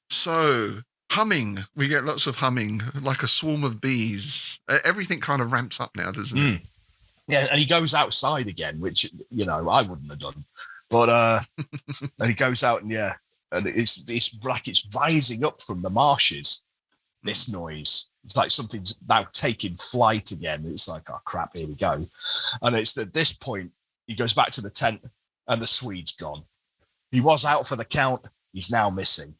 So, humming. We get lots of humming, like a swarm of bees. Everything kind of ramps up now, doesn't it? Yeah, and he goes outside again, which, I wouldn't have done. But and he goes out and and it's like it's rising up from the marshes, this noise. It's like something's now taking flight again. It's like, oh, crap, here we go. And it's at this point, he goes back to the tent and the Swede's gone. He was out for the count. He's now missing.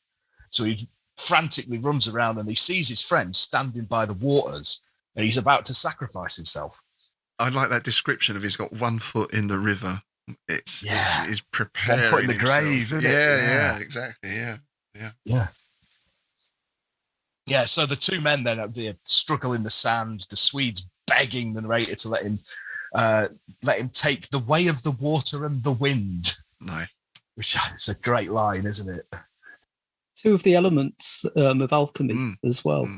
So he frantically runs around and he sees his friend standing by the waters and he's about to sacrifice himself. I like that description of he's got 1 foot in the river. He's preparing 1 foot in the himself. grave, isn't it? Yeah, exactly. Yeah, so the two men then they struggle in the sand. The Swede's begging the narrator to let him take the way of the water and the wind. Nice. Which is a great line, isn't it? Two of the elements of alchemy as well.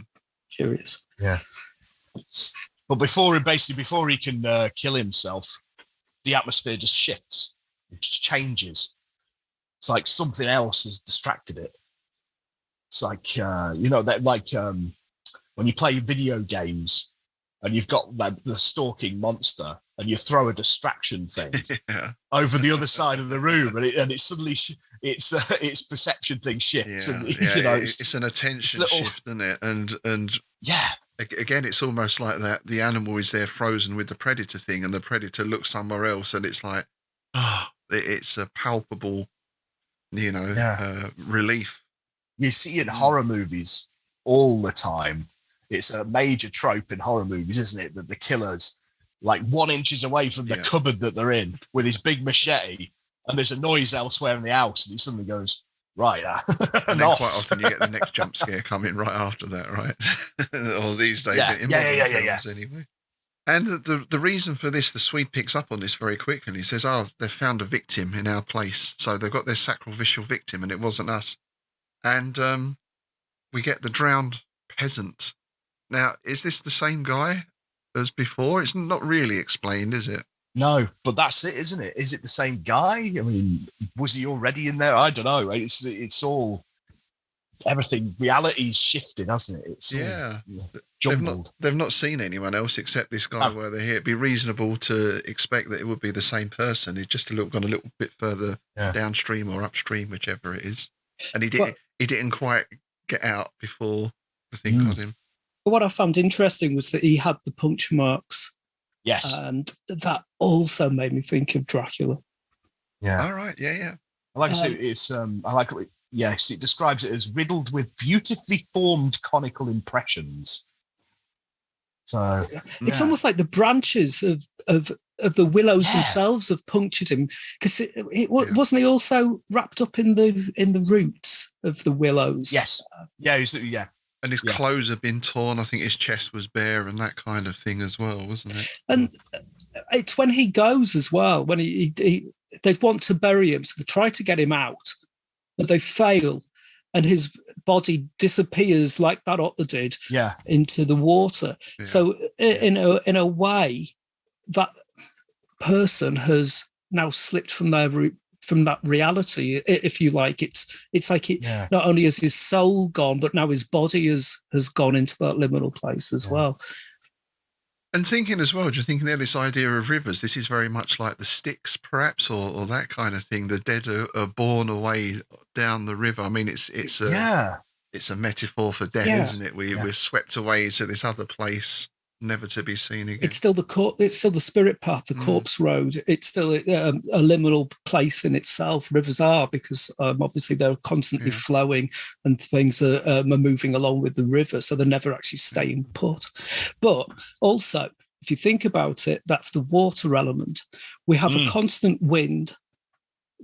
Curious. Yeah. But before he can kill himself, the atmosphere just shifts. It just changes. It's like something else has distracted it. It's like, when you play video games and you've got the stalking monster and you throw a distraction thing over the other side of the room and it suddenly its perception thing shifts. It's an attention shift, isn't it? And again, it's almost like that the animal is there frozen with the predator thing and the predator looks somewhere else and it's like, it's a palpable, relief. You see in horror movies all the time. It's a major trope in horror movies, isn't it? That the killer's like 1 inch away from the cupboard that they're in with his big machete and there's a noise elsewhere in the house and he suddenly goes, right. And then quite often you get the next jump scare coming right after that, right? Or these days in films anyway. And the reason for this, the Swede picks up on this very quickly. He says, they've found a victim in our place. So they've got their sacrificial victim and it wasn't us. And we get the drowned peasant. Now, is this the same guy as before? It's not really explained, is it? No, but that's it, isn't it? Is it the same guy? I mean, was he already in there? I don't know. It's all everything. Reality's shifted, hasn't it? It's jumbled. They've not seen anyone else except this guy where they're here. It'd be reasonable to expect that it would be the same person. He's just gone a little bit further downstream or upstream, whichever it is. And he didn't quite get out before the thing got him. But what I found interesting was that he had the puncture marks. Yes. And that also made me think of Dracula. Yeah. All right. Yeah. I like to say it's I like it. Yes, it describes it as riddled with beautifully formed conical impressions. So it's almost like the branches of the willows themselves have punctured him, because wasn't he also wrapped up in the roots of the willows? Yes. And his clothes had been torn. I think his chest was bare and that kind of thing as well, wasn't it? And it's when he goes as well, when they want to bury him, so they try to get him out, but they fail, and his body disappears like that otter did into the water. Yeah. So in a way, that person has now slipped from their root, from that reality, if you like. It's like not only is his soul gone, but now his body has gone into that liminal place as well. And thinking as well, just thinking there, this idea of rivers, this is very much like the Styx, perhaps, or that kind of thing. The dead are borne away down the river. I mean, it's a metaphor for death, isn't it? We're swept away to this other place. never to be seen again. It's still the spirit path, the corpse road. It's still a liminal place in itself. Rivers are, because obviously they're constantly flowing and things are moving along with the river, so they're never actually staying put. But also, if you think about it, that's the water element. We have a constant wind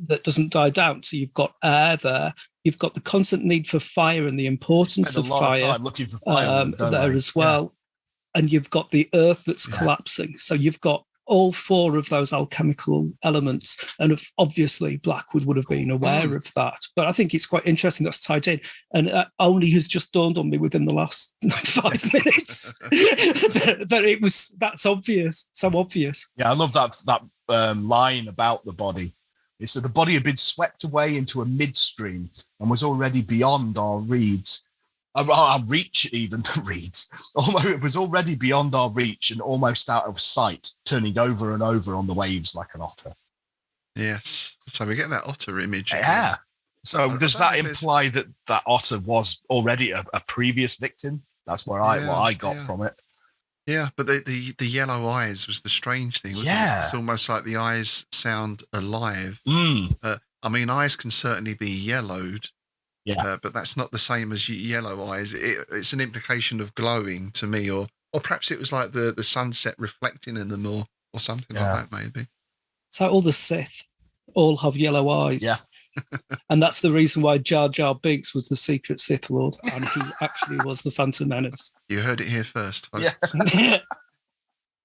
that doesn't die down. So you've got air there. You've got the constant need for fire and the importance of fire time looking for fire there as well. Yeah. And you've got the earth that's collapsing. So you've got all four of those alchemical elements. And obviously Blackwood would have been aware of that. But I think it's quite interesting that's tied in. And only has just dawned on me within the last 5 minutes that that's obvious, so obvious. Yeah, I love that line about the body. It said the body had been swept away into a midstream and was already beyond our reeds. Our reach, even reeds. It was already beyond our reach and almost out of sight, turning over and over on the waves like an otter. Yes. So we get that otter image. Yeah. So does that imply that otter was already a previous victim? That's where what I got from it. Yeah, but the yellow eyes was the strange thing, wasn't it? It's almost like the eyes sound alive. I mean, eyes can certainly be yellowed. Yeah, but that's not the same as yellow eyes. It's an implication of glowing to me, or perhaps it was like the sunset reflecting in them, or something like that, maybe. So all the Sith all have yellow eyes. Yeah. And that's the reason why Jar Jar Binks was the secret Sith Lord, and he actually was the Phantom Menace. You heard it here first, folks. Yeah.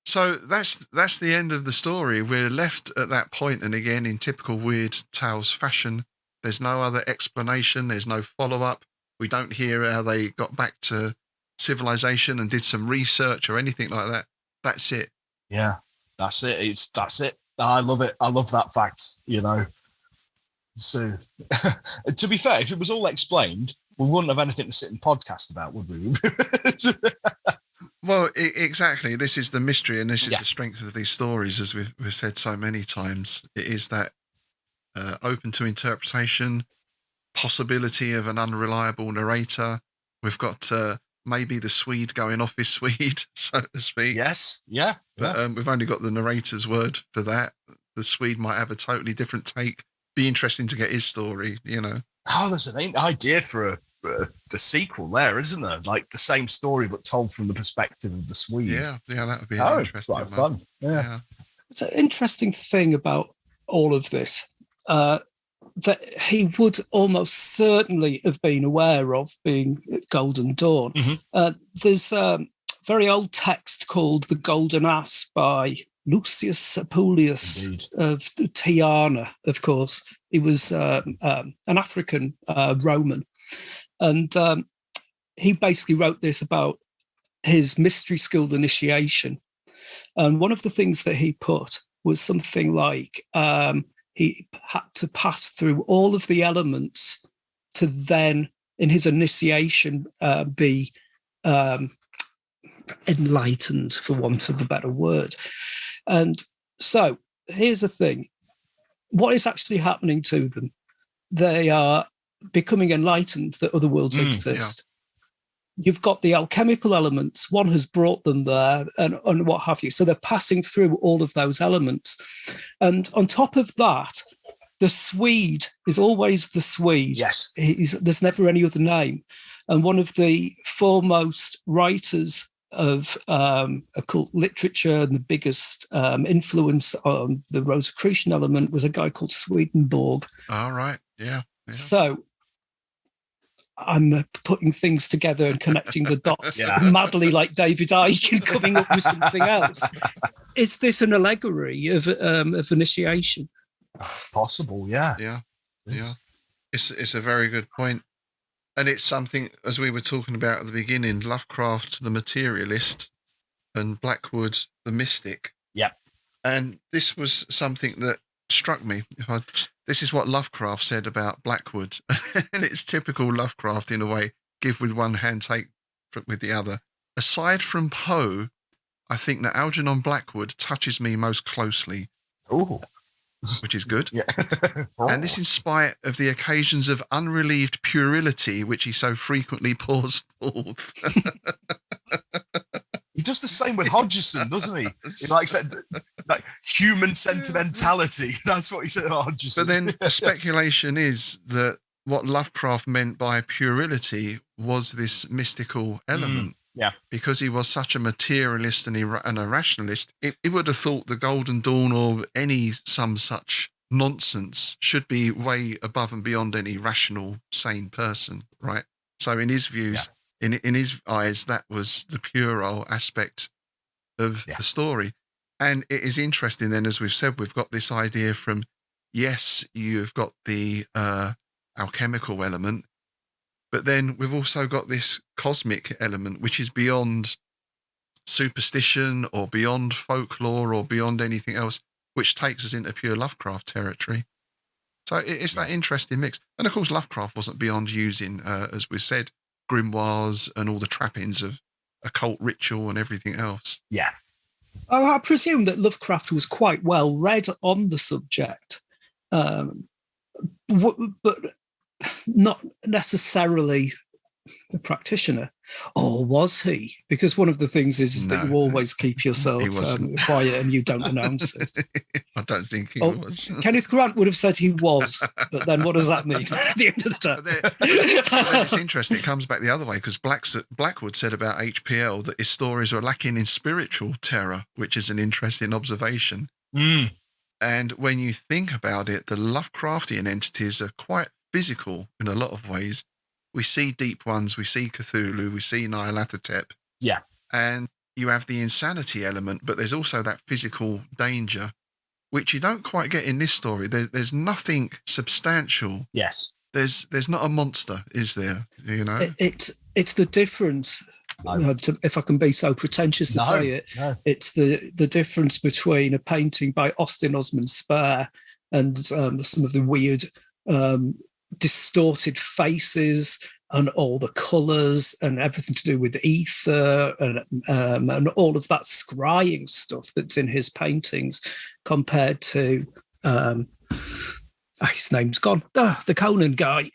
So that's the end of the story. We're left at that point, and again, in typical Weird Tales fashion, there's no other explanation. There's no follow-up. We don't hear how they got back to civilization and did some research or anything like that. That's it. Yeah, that's it. That's it. I love it. I love that fact, So, to be fair, if it was all explained, we wouldn't have anything to sit and podcast about, would we? Well, exactly. This is the mystery, and this is the strength of these stories, as we've said so many times. It is that open to interpretation, possibility of an unreliable narrator. We've got maybe the Swede going off his Swede, so to speak. Yes, yeah. But we've only got the narrator's word for that. The Swede might have a totally different take. Be interesting to get his story, Oh, there's an idea for the sequel there, isn't there? Like the same story, but told from the perspective of the Swede. Yeah, that would be interesting. Quite fun. Yeah. It's an interesting thing about all of this. That he would almost certainly have been aware of, being Golden Dawn. There's a very old text called The Golden Ass by Lucius Apuleius of Tiana, of course. He was an African Roman. And he basically wrote this about his mystery school initiation. And one of the things that he put was something like he had to pass through all of the elements to then, in his initiation, be enlightened, for want of a better word. And so here's the thing. What is actually happening to them? They are becoming enlightened that other worlds exist. You've got the alchemical elements. One has brought them there and what have you. So they're passing through all of those elements. And on top of that, the Swede is always the Swede. Yes. There's never any other name. And one of the foremost writers of occult literature and the biggest influence on the Rosicrucian element was a guy called Swedenborg. All right. Yeah. So I'm putting things together and connecting the dots madly like David Icke and coming up with something else. Is this an allegory of initiation? Possible, yeah. Yeah. It's a very good point. And it's something, as we were talking about at the beginning, Lovecraft, the materialist, and Blackwood, the mystic. Yeah. And this was something that struck me. This is what Lovecraft said about Blackwood. And it's typical Lovecraft in a way. Give with one hand, take with the other. Aside from Poe, I think that Algernon Blackwood touches me most closely. Ooh. Which is good. Yeah. And this in spite of the occasions of unrelieved puerility which he so frequently pours forth. He does the same with Hodgson, doesn't he? He like said like human sentimentality. That's what he said about Hodgson. But then the speculation is that what Lovecraft meant by puerility was this mystical element. Yeah. Because he was such a materialist and a rationalist, he would have thought the Golden Dawn or some such nonsense should be way above and beyond any rational, sane person, right? So in his views, in his eyes, that was the puerile aspect of the story. And it is interesting then, as we've said, we've got this idea from, yes, you've got the alchemical element, but then we've also got this cosmic element, which is beyond superstition or beyond folklore or beyond anything else, which takes us into pure Lovecraft territory. So it's that interesting mix. And of course, Lovecraft wasn't beyond using, as we said, grimoires and all the trappings of occult ritual and everything else. Yeah. I presume that Lovecraft was quite well read on the subject, but not necessarily a practitioner. Or was he? Because one of the things is that you always keep yourself quiet and you don't announce it. I don't think he was. Kenneth Grant would have said he was, but then what does that mean at the end of the day? But it's interesting. It comes back the other way because Blackwood said about HPL that his stories are lacking in spiritual terror, which is an interesting observation. And when you think about it, the Lovecraftian entities are quite physical in a lot of ways. We see Deep Ones, we see Cthulhu, we see Nyarlathotep. Yeah. And you have the insanity element, but there's also that physical danger, which you don't quite get in this story. There's nothing substantial. Yes. There's not a monster, is there? You know? It's the difference, if I can be so pretentious to say it, it's the difference between a painting by Austin Osman Spare and some of the weird distorted faces and all the colours and everything to do with ether and all of that scrying stuff that's in his paintings compared to his name's gone, the Conan guy,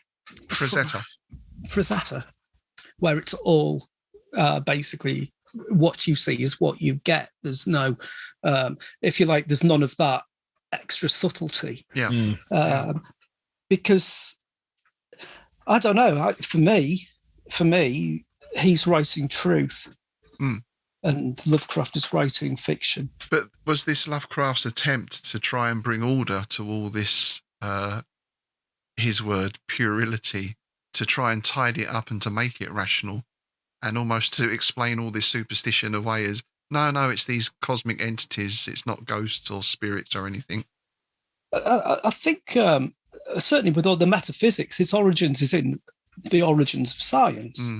Frazetta, where it's all basically what you see is what you get. There's no if you like, there's none of that extra subtlety, because I don't know. For me, he's writing truth, and Lovecraft is writing fiction. But was this Lovecraft's attempt to try and bring order to all this, his word, puerility, to try and tidy it up and to make it rational, and almost to explain all this superstition away as, no, it's these cosmic entities, it's not ghosts or spirits or anything? I think... certainly with all the metaphysics, its origins is in the origins of science.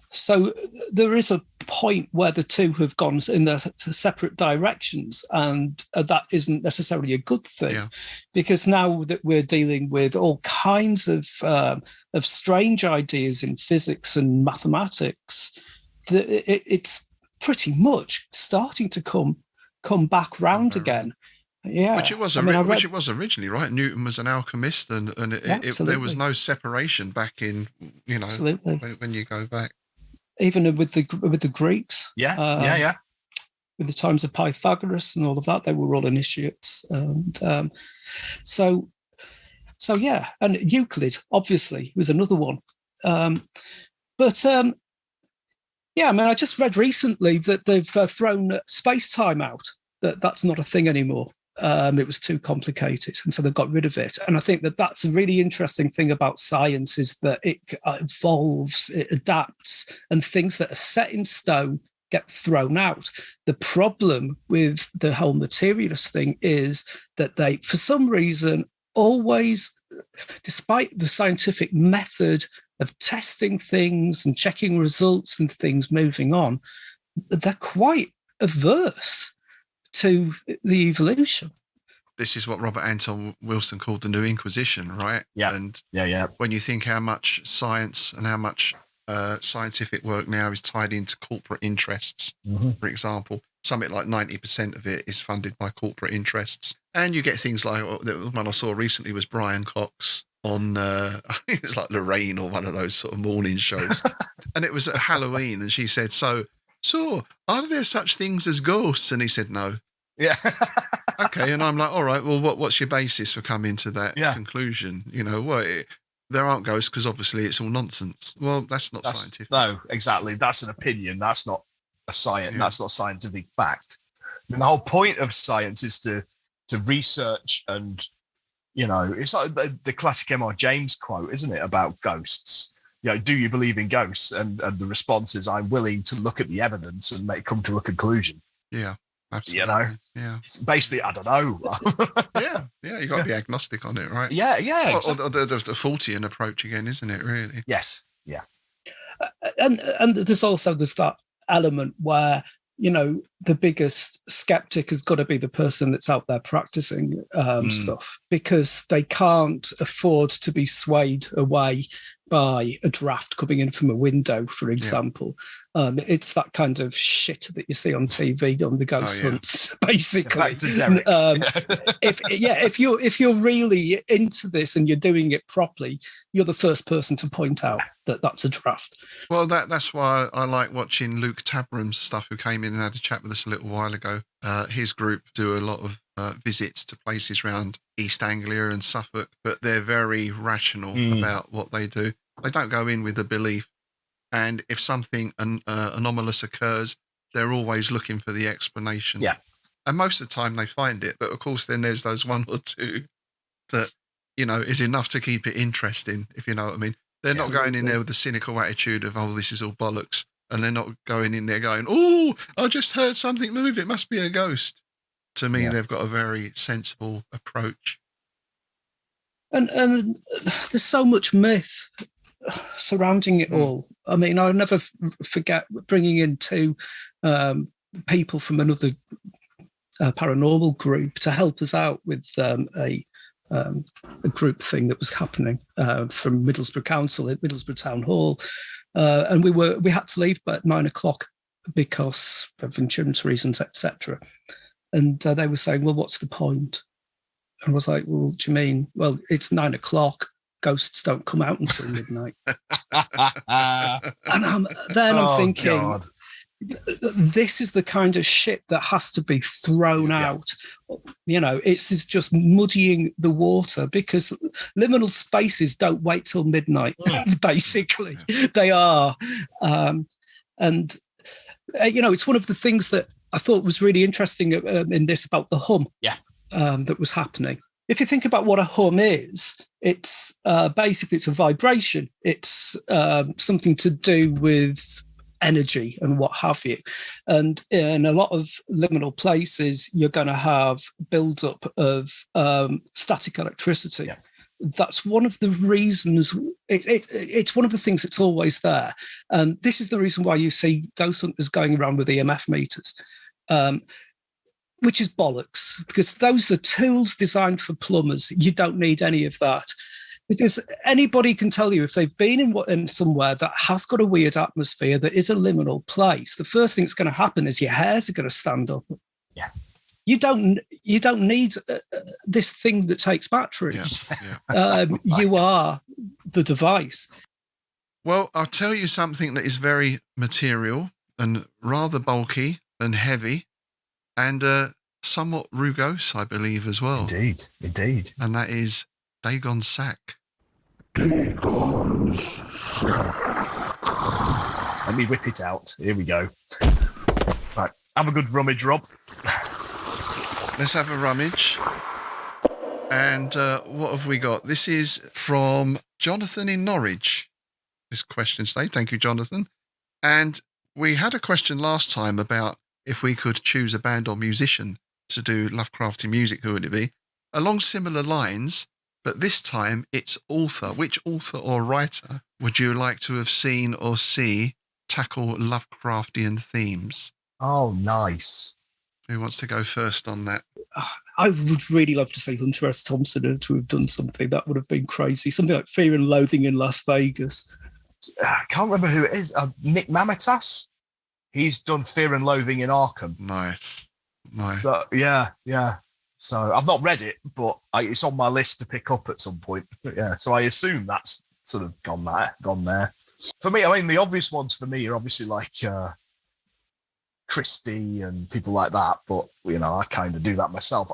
So there is a point where the two have gone in their separate directions, and that isn't necessarily a good thing, because now that we're dealing with all kinds of strange ideas in physics and mathematics, it's pretty much starting to come back round again. Yeah, which it was originally, right? Newton was an alchemist, and there was no separation back in, when you go back. Even with the Greeks, with the times of Pythagoras and all of that, they were all initiates, and so yeah, and Euclid obviously was another one, but yeah, I mean, I just read recently that they've thrown space-time out. That's not a thing anymore. It was too complicated, and so they got rid of it. And I think that that's a really interesting thing about science, is that it evolves, it adapts, and things that are set in stone get thrown out. The problem with the whole materialist thing is that they, for some reason, always, despite the scientific method of testing things and checking results and things moving on, they're quite averse to the evolution. This is what Robert Anton Wilson called the New Inquisition, right? Yeah. And yeah. When you think how much science and how much scientific work now is tied into corporate interests, for example, something like 90% of it is funded by corporate interests. And you get things like, the one I saw recently was Brian Cox on, I think it was like Lorraine or one of those sort of morning shows. And it was at Halloween, and she said, so So, are there such things as ghosts? And he said, no. Yeah. Okay. And I'm like, all right, well, what's your basis for coming to that conclusion? You know, there aren't ghosts because obviously it's all nonsense. Well, that's scientific. No, exactly. That's an opinion. That's not a science. That's not scientific fact. I mean, the whole point of science is to research and, you know, it's like the classic M.R. James quote, isn't it, about ghosts? You know, do you believe in ghosts? And the response is, I'm willing to look at the evidence and come to a conclusion. Yeah, absolutely. You know? Yeah. Basically, I don't know. Yeah, you got to be agnostic on it, right? Yeah. Or the Faultian approach again, isn't it, really? Yes, yeah. And there's that element where, you know, the biggest skeptic has got to be the person that's out there practicing stuff, because they can't afford to be swayed away by a draft coming in from a window, for example. It's that kind of shit that you see on TV on the ghost hunts, basically. Back to Derek. If you're really into this and you're doing it properly, you're the first person to point out that that's a draft. Well, that's why I like watching Luke Tabram's stuff, who came in and had a chat with us a little while ago. His group do a lot of visits to places around East Anglia and Suffolk, but they're very rational about what they do. They don't go in with a belief. And if something anomalous occurs, they're always looking for the explanation. Yeah. And most of the time they find it. But of course, then there's those one or two that, you know, is enough to keep it interesting, if you know what I mean. They're not going in there with the cynical attitude of, oh, this is all bollocks. And they're not going in there going, oh, I just heard something move. It must be a ghost. To me, they've got a very sensible approach. And there's so much myth surrounding it all. I mean, I'll never forget bringing in two people from another paranormal group to help us out with a group thing that was happening from Middlesbrough Council at Middlesbrough Town Hall, and we had to leave at 9:00 because of insurance reasons, etc. And they were saying, "Well, what's the point?" And I was like, "Well, do you mean? Well, it's 9:00. Ghosts don't come out until midnight." And I'm thinking, God. This is the kind of shit that has to be thrown out. You know, it's just muddying the water, because liminal spaces don't wait till midnight. Basically, they are, and you know, it's one of the things that I thought was really interesting in this about the hum that was happening. If you think about what a hum is, it's basically it's a vibration. It's something to do with energy and what have you. And in a lot of liminal places, you're going to have build-up of static electricity. Yeah. That's one of the reasons. It's one of the things that's always there. And this is the reason why you see ghost hunters going around with EMF meters. Which is bollocks, because those are tools designed for plumbers. You don't need any of that, because anybody can tell you if they've been in somewhere that has got a weird atmosphere, that is a liminal place, the first thing that's going to happen is your hairs are going to stand up. Yeah. You don't need this thing that takes batteries. Yeah. You are the device. Well, I'll tell you something that is very material and rather bulky and heavy, and somewhat rugose, I believe, as well. Indeed. And that is Dagon's sack. Dagon's sack. Let me whip it out. Here we go. Right, have a good rummage, Rob. Let's have a rummage. And what have we got? This is from Jonathan in Norwich. This question today. Thank you, Jonathan. And we had a question last time about if we could choose a band or musician to do Lovecraftian music, who would it be? Along similar lines, but this time it's author. Which author or writer would you like to have seen or see tackle Lovecraftian themes? Oh, nice. Who wants to go first on that? I would really love to see Hunter S. Thompson to have done something. That would have been crazy. Something like Fear and Loathing in Las Vegas. I can't remember who it is. Nick Mamatas? He's done Fear and Loathing in Arkham. Nice. So, yeah. So I've not read it, but it's on my list to pick up at some point. But yeah, so I assume that's sort of gone there. For me, I mean, the obvious ones for me are obviously like Christie and people like that. But, I kind of do that myself.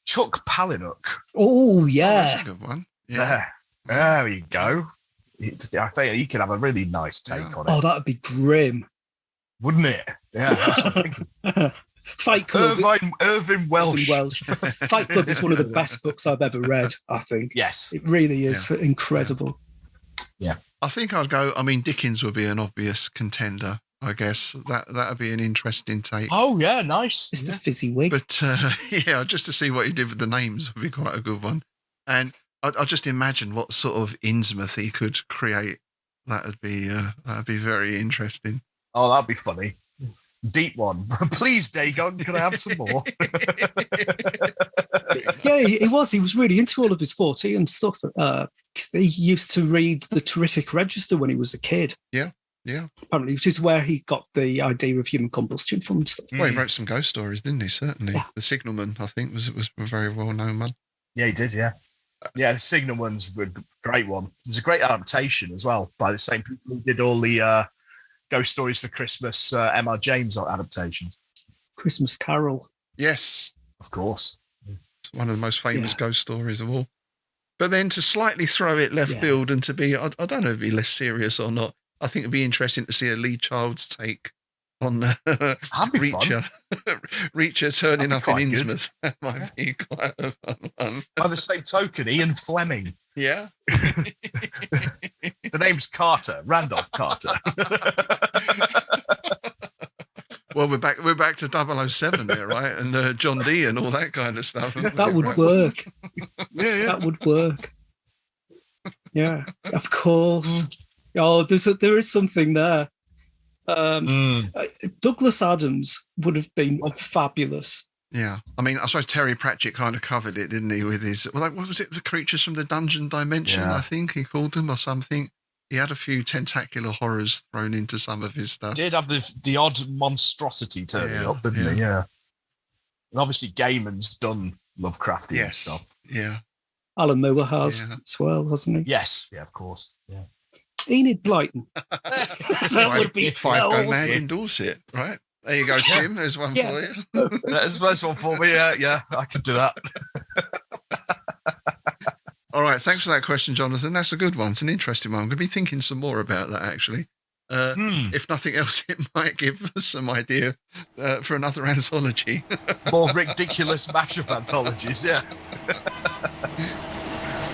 Chuck Palahniuk. Oh, yeah. That's a good one. Yeah. There you go. I think he could have a really nice take on it. Oh, that would be grim. Wouldn't it? Yeah, that's what I'm thinking. Fight Club. Irving Welsh. Fight Club is one of the best books I've ever read, I think. Yes. It really is incredible. Yeah. I think I'd go, Dickens would be an obvious contender, I guess. That would be an interesting take. Oh, yeah, nice. Just a fizzy wig. But, just to see what he did with the names would be quite a good one. And I just imagine what sort of Innsmouth he could create. That'd be very interesting. Oh, that'd be funny. Deep one. Please, Dagon, can I have some more? Yeah, he was really into all of his 40 and stuff. He used to read the Terrific Register when he was a kid. Yeah. Apparently, which is where he got the idea of human combustion from. Stuff. Well, he wrote some ghost stories, didn't he? Certainly. Yeah. The Signalman, I think, was a very well-known one. Yeah, he did, yeah. Yeah, the Signalman's a great one. It was a great adaptation as well by the same people who did all the Ghost Stories for Christmas, M.R. James adaptations. Christmas Carol. Yes. Of course. It's one of the most famous ghost stories of all. But then to slightly throw it left field and to be, I don't know if it'd be less serious or not, I think it'd be interesting to see a Lee Child's take on Reacher. Reacher turning up in Innsmouth. That might be quite a fun one. By the same token, Ian Fleming. Yeah. The name's Carter, Randolph Carter. Well, we're back to 007 there, right? And John Dee and all that kind of stuff. That would work. Yeah. That would work. Yeah, of course. Oh, there is something there. Douglas Adams would have been fabulous. Yeah, I mean, I suppose Terry Pratchett kind of covered it, didn't he? With his, what was it? The Creatures from the Dungeon Dimension, I think he called them, or something. He had a few tentacular horrors thrown into some of his stuff. He did have the odd monstrosity turning up, didn't he? Yeah. And obviously, Gaiman's done Lovecraftian stuff. Yeah. Alan Moore has as well, hasn't he? Yes. Yeah, of course. Yeah. Enid Blyton. That would be Five Go Mad in Dorset, right? There you go, Tim. There's one for you. There's one for me. Yeah, I can do that. All right, thanks for that question, Jonathan. That's a good one. It's an interesting one. I'm going to be thinking some more about that, actually. If nothing else, it might give us some idea for another anthology. More ridiculous mashup anthologies, yeah.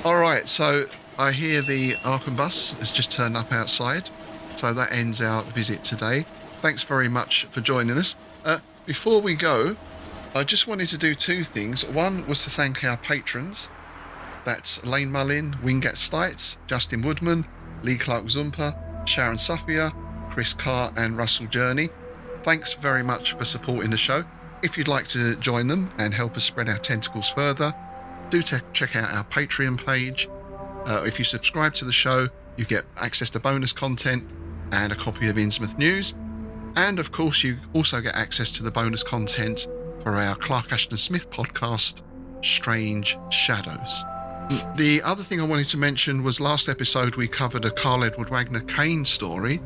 All right, so I hear the Arkham bus has just turned up outside. So that ends our visit today. Thanks very much for joining us. Before we go, I just wanted to do two things. One was to thank our patrons. That's Lane Mullin, Wingat Stites, Justin Woodman, Lee Clark-Zumper, Sharon Safia, Chris Carr and Russell Journey. Thanks very much for supporting the show. If you'd like to join them and help us spread our tentacles further, do check out our Patreon page. If you subscribe to the show, you get access to bonus content and a copy of Innsmouth News. And of course, you also get access to the bonus content for our Clark Ashton Smith podcast, Strange Shadows. The other thing I wanted to mention was last episode we covered a Carl Edward Wagner Kane story,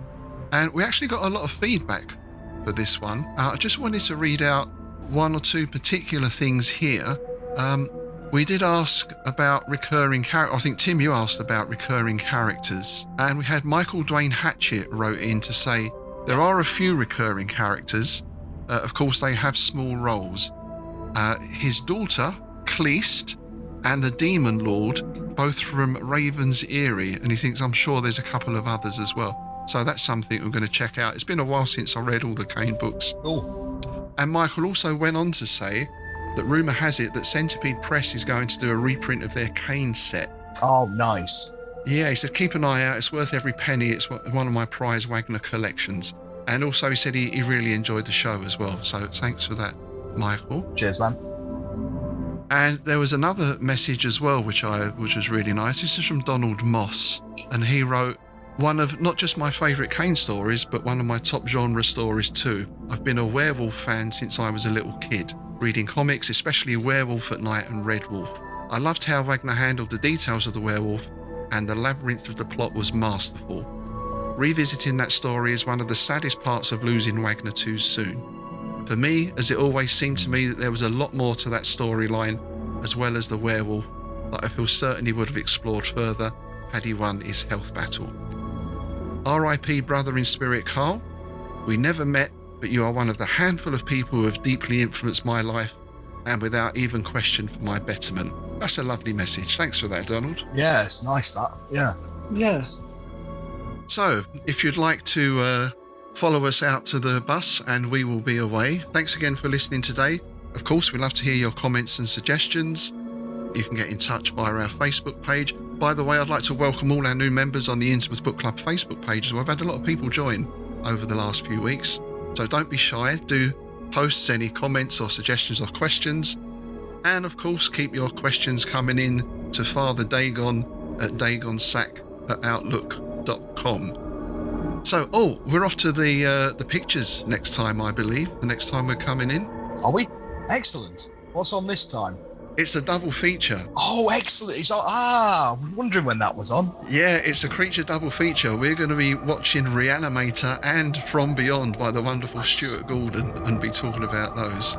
and we actually got a lot of feedback for this one. I just wanted to read out one or two particular things here. We did ask about recurring characters. I think, Tim, you asked about recurring characters, and we had Michael Dwayne Hatchett wrote in to say there are a few recurring characters. Of course, they have small roles. His daughter, Cleist, and the Demon Lord, both from Raven's Eyrie, and he thinks, I'm sure there's a couple of others as well. So that's something we're going to check out. It's been a while since I read all the Kane books. Oh. And Michael also went on to say that rumour has it that Centipede Press is going to do a reprint of their Kane set. Oh, nice. Yeah, he said, keep an eye out. It's worth every penny. It's one of my prize Wagner collections. And also he said he really enjoyed the show as well. So thanks for that, Michael. Cheers, man. And there was another message as well, which was really nice. This is from Donald Moss. And he wrote, one of not just my favourite Kane stories, but one of my top genre stories too. I've been a werewolf fan since I was a little kid, reading comics, especially Werewolf at Night and Red Wolf. I loved how Wagner handled the details of the werewolf, and the labyrinth of the plot was masterful. revisiting that story is one of the saddest parts of losing Wagner too soon. For me, as it always seemed to me that there was a lot more to that storyline, as well as the werewolf, that I feel certain he would have explored further had he won his health battle. R.I.P. brother in spirit Carl. We never met, but you are one of the handful of people who have deeply influenced my life, and without even question for my betterment. That's a lovely message. Thanks for that, Donald. Yeah, it's nice that. Yeah. Yeah. So, if you'd like to follow us out to the bus and we will be away. Thanks again for listening today. Of course, we'd love to hear your comments and suggestions. You can get in touch via our Facebook page. By the way, I'd like to welcome all our new members on the Innsmouth Book Club Facebook page as well. I've had a lot of people join over the last few weeks. So don't be shy. Do post any comments or suggestions or questions. And of course, keep your questions coming in to Father Dagon at dagonsack@outlook.com. So, we're off to the pictures next time, I believe. The next time we're coming in. Are we? Excellent. What's on this time? It's a double feature. Oh, excellent. It's on. I was wondering when that was on. Yeah, it's a creature double feature. We're going to be watching Reanimator and From Beyond by the wonderful Stuart Gordon and be talking about those.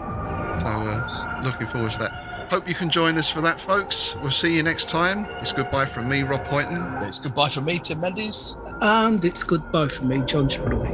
So, looking forward to that. Hope you can join us for that, folks. We'll see you next time. It's goodbye from me, Rob Poynton. It's goodbye from me, Tim Mendes. And it's goodbye from me, John Chadwick.